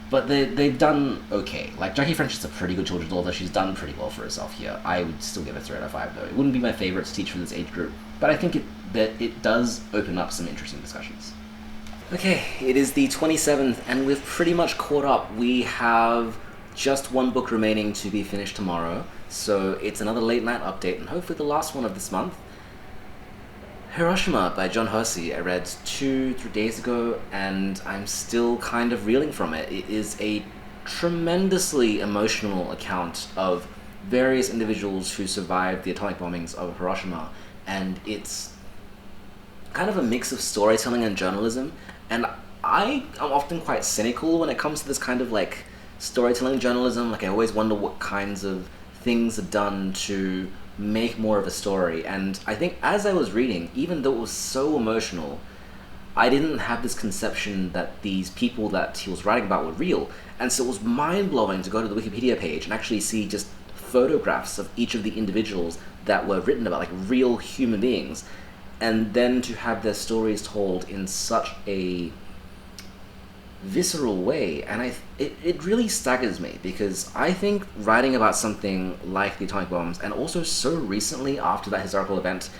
but they've done okay. Like, Jackie French is a pretty good children's author. She's done pretty well for herself here. I would still give it a 3 out of 5, though. It wouldn't be my favorite to teach for this age group, but I think it does open up some interesting discussions. Okay, it is the 27th, and we've pretty much caught up. We have just one book remaining to be finished tomorrow, so it's another late night update, and hopefully the last one of this month. Hiroshima by John Hersey, I read 2-3 days ago, and I'm still kind of reeling from it. It is a tremendously emotional account of various individuals who survived the atomic bombings of Hiroshima, and it's kind of a mix of storytelling and journalism, and I am often quite cynical when it comes to this kind of, like, storytelling journalism. Like, I always wonder what kinds of things are done to make more of a story, and I think as I was reading, even though it was so emotional, I didn't have this conception that these people that he was writing about were real, and so it was mind-blowing to go to the Wikipedia page and actually see just photographs of each of the individuals that were written about, like real human beings, and then to have their stories told in such a visceral way. And it really staggers me, because I think writing about something like the atomic bombs, and also so recently after that historical event,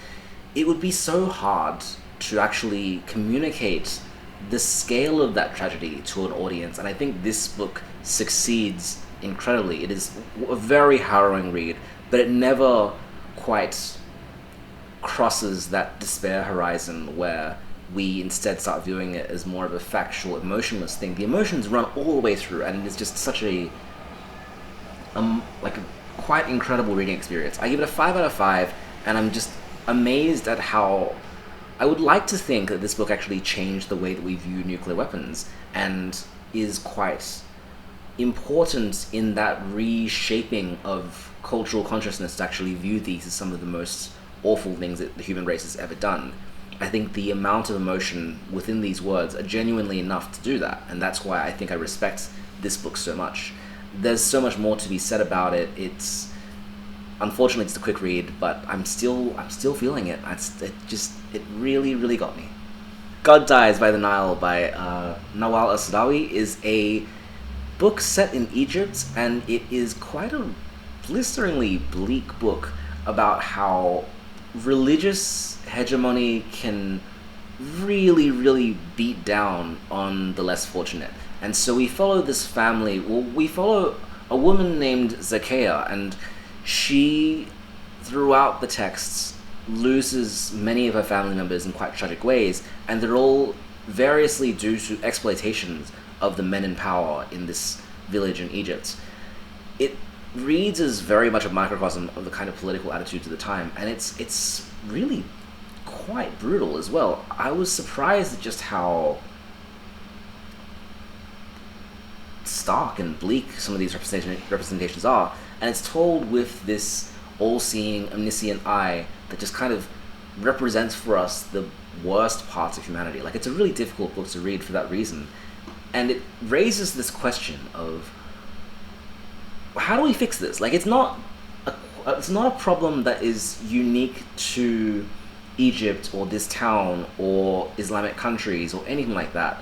it would be so hard to actually communicate the scale of that tragedy to an audience, and I think this book succeeds incredibly. It is a very harrowing read, but it never quite crosses that despair horizon where we instead start viewing it as more of a factual, emotionless thing. The emotions run all the way through, and it's just such a quite incredible reading experience. I give it a 5 out of 5, and I'm just amazed at how I would like to think that this book actually changed the way that we view nuclear weapons, and is quite important in that reshaping of cultural consciousness to actually view these as some of the most awful things that the human race has ever done. I think the amount of emotion within these words are genuinely enough to do that, and that's why I think I respect this book so much. There's so much more to be said about it. Unfortunately, it's a quick read, but I'm still feeling it. It really, really got me. God Dies by the Nile by Nawal Asadawi is a book set in Egypt, and it is quite a blisteringly bleak book about how religious hegemony can really, really beat down on the less fortunate. And so we follow this family. Well, we follow a woman named Zakea, and she, throughout the texts, loses many of her family members in quite tragic ways, and they're all variously due to exploitations of the men in power in this village in Egypt. It reads as very much a microcosm of the kind of political attitudes of the time, and it's really quite brutal as well. I was surprised at just how stark and bleak some of these representations are, and it's told with this all-seeing, omniscient eye that just kind of represents for us the worst parts of humanity. Like, it's a really difficult book to read for that reason, and it raises this question of how do we fix this? Like, it's not a problem that is unique to Egypt or this town or Islamic countries or anything like that.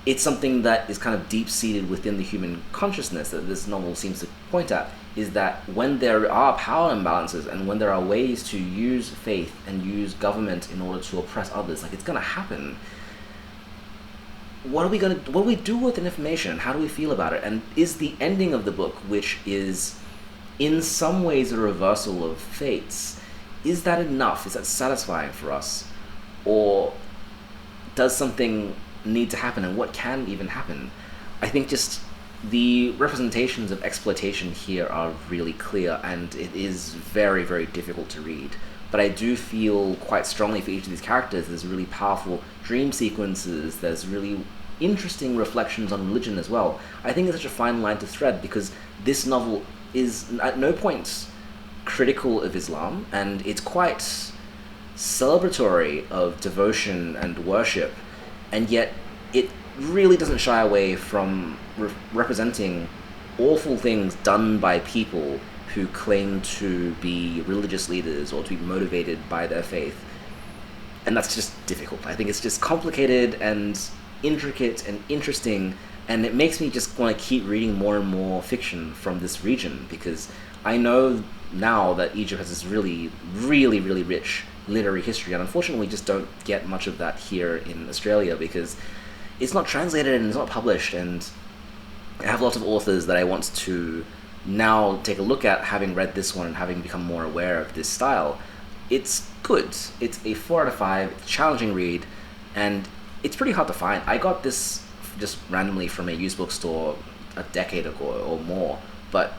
It's something that is kind of deep-seated within the human consciousness that this novel seems to point at, is that when there are power imbalances and when there are ways to use faith and use government in order to oppress others, like, it's going to happen. What do we do with the information? How do we feel about it? And is the ending of the book, which is in some ways a reversal of fates, is that enough? Is that satisfying for us? Or does something need to happen, and what can even happen? I think just the representations of exploitation here are really clear, and it is very, very difficult to read. But I do feel quite strongly for each of these characters. There's really powerful dream sequences, there's really interesting reflections on religion as well. I think it's such a fine line to thread, because this novel is at no point critical of Islam, and it's quite celebratory of devotion and worship, and yet it really doesn't shy away from representing awful things done by people who claim to be religious leaders or to be motivated by their faith. And that's just difficult. I think it's just complicated and intricate and interesting, and it makes me just want to keep reading more and more fiction from this region, because I know now that Egypt has this really, really, really rich literary history, and unfortunately we just don't get much of that here in Australia because it's not translated and it's not published, and I have lots of authors that I want to now take a look at, having read this one and having become more aware of this style. It's good. It's a 4 out of 5. It's a challenging read, and it's pretty hard to find. I got this just randomly from a used bookstore a decade ago or more, but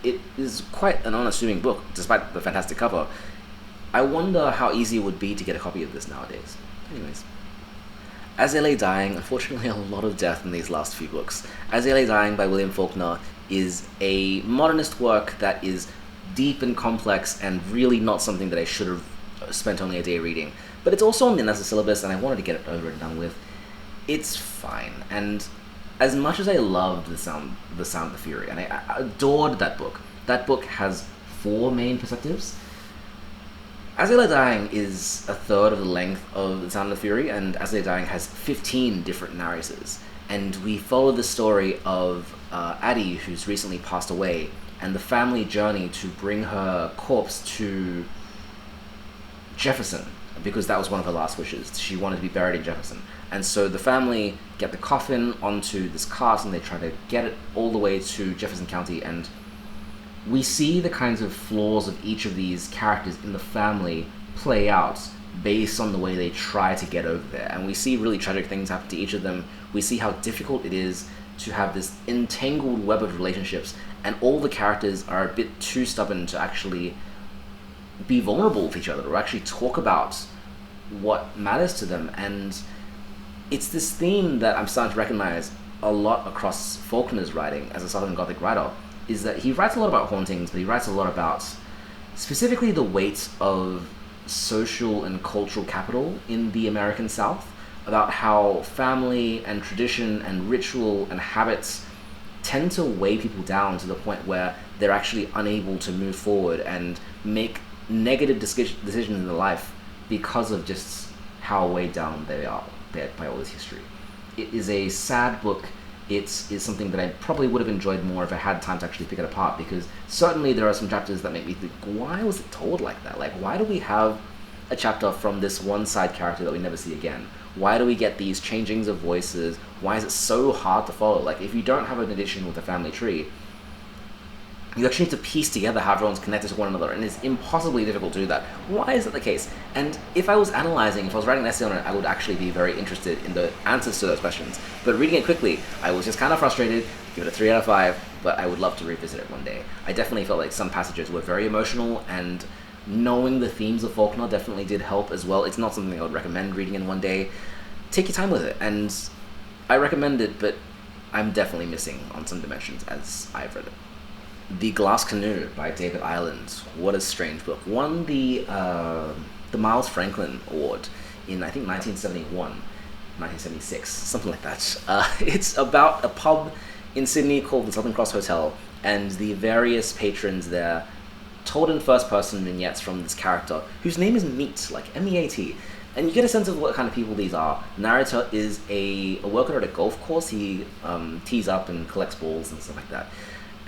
it is quite an unassuming book, despite the fantastic cover. I wonder how easy it would be to get a copy of this nowadays. Anyways. As They Lay Dying, unfortunately a lot of death in these last few books. As They Lay Dying by William Faulkner is a modernist work that is deep and complex and really not something that I should have spent only a day reading. But it's also on the NASA syllabus, and I wanted to get it over and done with. It's fine, and as much as I loved the Sound of Fury, and I adored that book has 4 main perspectives. As They Lay Dying is a third of the length of The Sound of Fury, and As They Lay Dying has 15 different narrators. And we follow the story of Addie, who's recently passed away, and the family journey to bring her corpse to Jefferson, because that was one of her last wishes. She wanted to be buried in Jefferson. And so the family get the coffin onto this cart, and they try to get it all the way to Jefferson County, and we see the kinds of flaws of each of these characters in the family play out based on the way they try to get over there. And we see really tragic things happen to each of them. We see how difficult it is to have this entangled web of relationships, and all the characters are a bit too stubborn to actually be vulnerable with each other or actually talk about what matters to them. And it's this theme that I'm starting to recognize a lot across Faulkner's writing as a Southern Gothic writer, is that he writes a lot about hauntings, but he writes a lot about specifically the weight of social and cultural capital in the American South, about how family and tradition and ritual and habits tend to weigh people down to the point where they're actually unable to move forward and make negative decisions in their life because of just how weighed down they are by all this history. It is a sad book, it is something that I probably would have enjoyed more if I had time to actually pick it apart, because certainly there are some chapters that make me think, why was it told like that? Like, why do we have a chapter from this one side character that we never see again? Why do we get these changings of voices? Why is it so hard to follow? Like, if you don't have an edition with a family tree, you actually need to piece together how everyone's connected to one another, and it's impossibly difficult to do that. Why is that the case? And if I was analysing, if I was writing an essay on it, I would actually be very interested in the answers to those questions. But reading it quickly, I was just kind of frustrated, give it a 3 out of 5, but I would love to revisit it one day. I definitely felt like some passages were very emotional, and knowing the themes of Faulkner definitely did help as well. It's not something I would recommend reading in one day. Take your time with it, and I recommend it, but I'm definitely missing on some dimensions as I've read it. The Glass Canoe by David Ireland. What a strange book. Won the Miles Franklin Award in, I think, 1971, 1976, something like that. It's about a pub in Sydney called the Southern Cross Hotel, and the various patrons there, told in first-person vignettes from this character, whose name is Meat, like M-E-A-T. And you get a sense of what kind of people these are. Narrator is a worker at a golf course. He tees up and collects balls and stuff like that.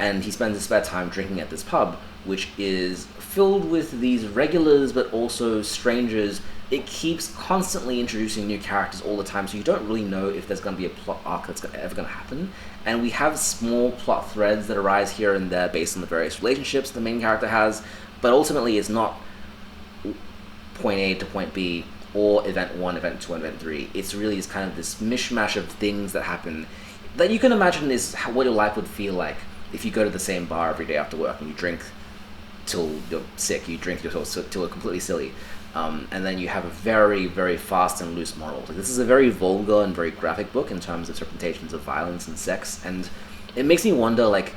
And he spends his spare time drinking at this pub, which is filled with these regulars but also strangers. It keeps constantly introducing new characters all the time, so you don't really know if there's going to be a plot arc that's ever going to happen. And we have small plot threads that arise here and there based on the various relationships the main character has, but ultimately it's not point A to point B, or event 1, event 2, and event 3. It's really just kind of this mishmash of things that happen that you can imagine is what your life would feel like if you go to the same bar every day after work and you drink till you're sick, you drink yourself till you're completely silly, and then you have a very, very fast and loose moral. Like, this is a very vulgar and very graphic book in terms of its representations of violence and sex, and it makes me wonder, like,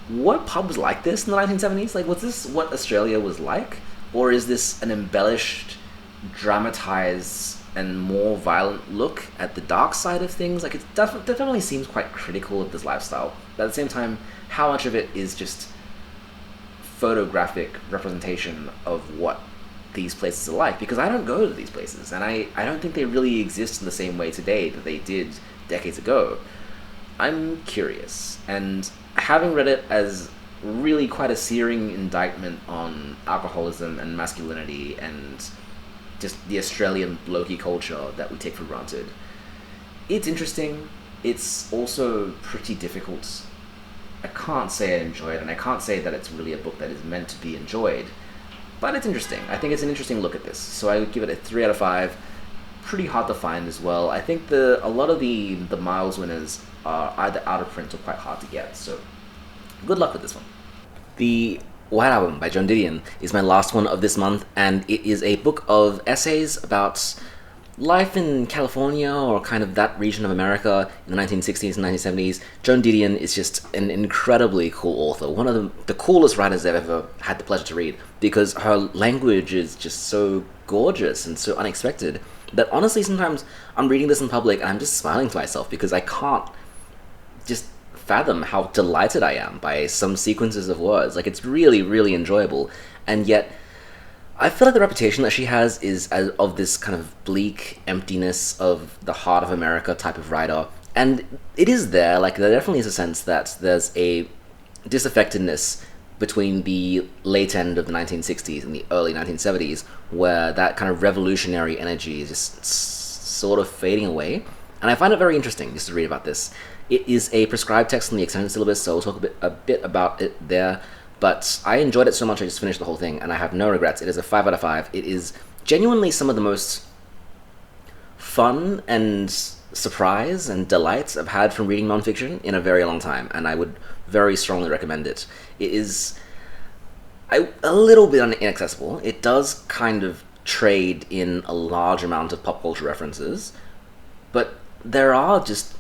what pubs like this in the 1970s? Like, was this what Australia was like? Or is this an embellished, dramatized, and more violent look at the dark side of things? Like, it definitely seems quite critical of this lifestyle, but at the same time, how much of it is just photographic representation of what these places are like? Because I don't go to these places, and I don't think they really exist in the same way today that they did decades ago. I'm curious, and having read it as really quite a searing indictment on alcoholism and masculinity and just the Australian blokey culture that we take for granted, it's interesting. It's also pretty difficult. I can't say I enjoy it, and I can't say that it's really a book that is meant to be enjoyed, but it's interesting. I think it's an interesting look at this, so I would give it a 3 out of 5. Pretty hard to find as well. I think a lot of the Miles winners are either out of print or quite hard to get, so good luck with this one. The White Album by Joan Didion is my last one of this month, and it is a book of essays about life in California, or kind of that region of America in the 1960s and 1970s. Joan Didion is just an incredibly cool author, one of the coolest writers I've ever had the pleasure to read, because her language is just so gorgeous and so unexpected that honestly sometimes I'm reading this in public and I'm just smiling to myself because I can't just fathom how delighted I am by some sequences of words. Like, it's really, really enjoyable, and yet I feel like the reputation that she has is of this kind of bleak emptiness of the heart of America type of writer, and it is there. Like, there definitely is a sense that there's a disaffectedness between the late end of the 1960s and the early 1970s, where that kind of revolutionary energy is just sort of fading away, and I find it very interesting just to read about this. It is a prescribed text in the extended syllabus, so I'll talk a bit about it there. But I enjoyed it so much I just finished the whole thing, and I have no regrets. It is a 5 out of 5. It is genuinely some of the most fun and surprise and delights I've had from reading nonfiction in a very long time, and I would very strongly recommend it. It is a little bit inaccessible. It does kind of trade in a large amount of pop culture references, but there are just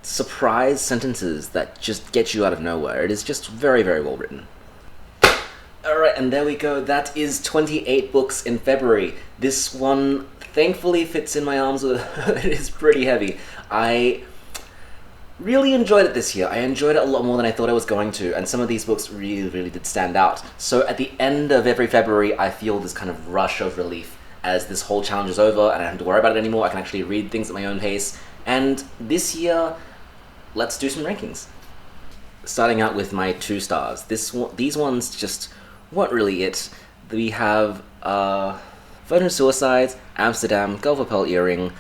surprise sentences that just get you out of nowhere. It is just very, very well written. Alright, and there we go. That is 28 books in February. This one thankfully fits in my arms. It is pretty heavy. I really enjoyed it this year. I enjoyed it a lot more than I thought I was going to, and some of these books really, really did stand out. So at the end of every February, I feel this kind of rush of relief as this whole challenge is over and I don't have to worry about it anymore. I can actually read things at my own pace. And this year, let's do some rankings. Starting out with my 2 stars. These ones just weren't really it. We have Virgin Suicides, Amsterdam, Gulf of Pearl Earring,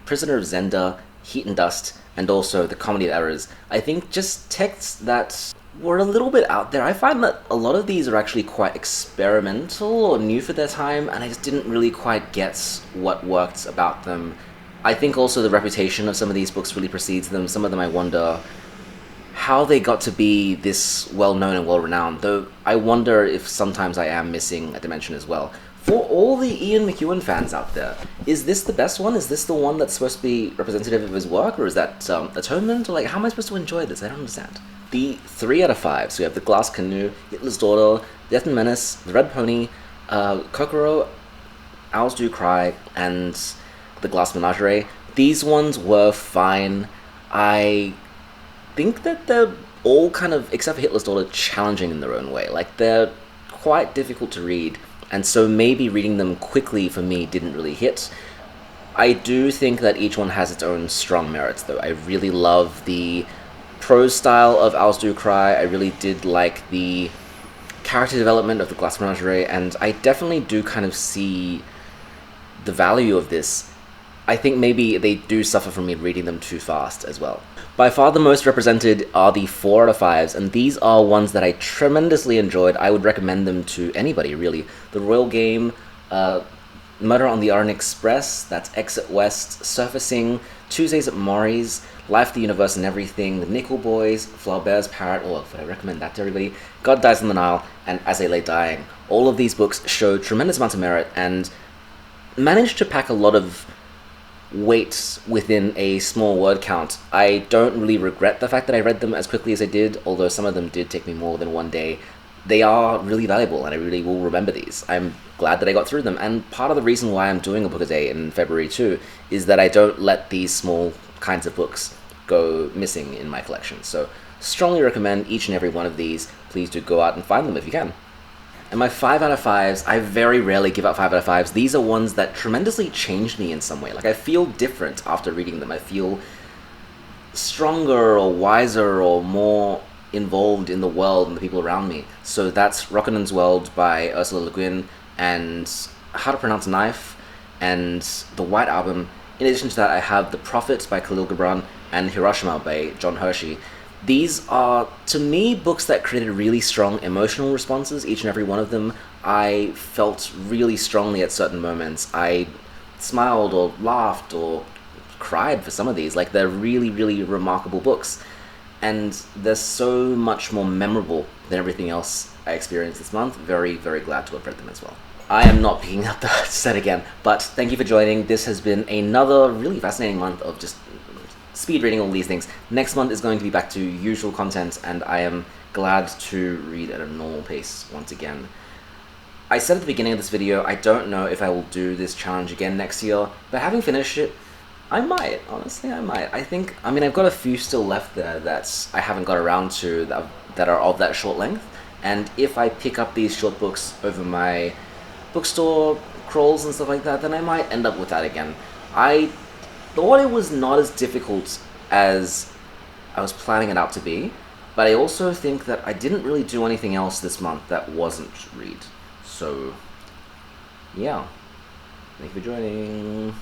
Prisoner of Zenda, Heat and Dust, and also The Comedy of Errors. I think just texts that were a little bit out there. I find that a lot of these are actually quite experimental or new for their time, and I just didn't really quite get what worked about them. I think also the reputation of some of these books really precedes them. Some of them I wonder how they got to be this well-known and well-renowned, though I wonder if sometimes I am missing a dimension as well. For all the Ian McEwan fans out there, is this the best one? Is this the one that's supposed to be representative of his work, or is that Atonement? Or like, how am I supposed to enjoy this? I don't understand. The 3 out of 5, so we have The Glass Canoe, Hitler's Daughter, Death and Menace, The Red Pony, Kokoro, Owls Do Cry, and The Glass Menagerie. These ones were fine. I think that they're all kind of, except for Hitler's Daughter, challenging in their own way. Like, they're quite difficult to read, and so maybe reading them quickly for me didn't really hit. I do think that each one has its own strong merits, though. I really love the prose style of Owls Do Cry. I really did like the character development of The Glass Menagerie, and I definitely do kind of see the value of this. I think maybe they do suffer from me reading them too fast as well. By far the most represented are the 4 out of 5s, and these are ones that I tremendously enjoyed. I would recommend them to anybody, really. The Royal Game, Murder on the Orient Express, that's Exit West, Surfacing, Tuesdays at Morrie's, Life, the Universe and Everything, The Nickel Boys, Flaubert's Parrot, would I recommend that to everybody? God Dies on the Nile, and As I Lay Dying. All of these books show tremendous amounts of merit and managed to pack a lot of weight within a small word count. I don't really regret the fact that I read them as quickly as I did, although some of them did take me more than one day. They are really valuable, and I really will remember these. I'm glad that I got through them, and part of the reason why I'm doing a book a day in February too is that I don't let these small kinds of books go missing in my collection. So strongly recommend each and every one of these. Please do go out and find them if you can. And my 5 out of 5s, I very rarely give out 5 out of 5s. These are ones that tremendously changed me in some way. Like, I feel different after reading them. I feel stronger or wiser or more involved in the world and the people around me. So that's Rocannon's World by Ursula Le Guin, and How to Pronounce Knife, and The White Album. In addition to that, I have The Prophet by Khalil Gibran and Hiroshima by John Hershey. These are, to me, books that created really strong emotional responses, each and every one of them. I felt really strongly at certain moments. I smiled or laughed or cried for some of these. Like, they're really, really remarkable books. And they're so much more memorable than everything else I experienced this month. Very, very glad to have read them as well. I am not picking up the set again, but thank you for joining. This has been another really fascinating month of just speed reading all these things. Next month is going to be back to usual content, and I am glad to read at a normal pace once again. I said at the beginning of this video, I don't know if I will do this challenge again next year, but having finished it, I might. Honestly, I might. I mean, I've got a few still left there that I haven't got around to that are of that short length, and if I pick up these short books over my bookstore crawls and stuff like that, then I might end up with that again. I thought it was not as difficult as I was planning it out to be, but I also think that I didn't really do anything else this month that wasn't read. So, yeah. Thank you for joining.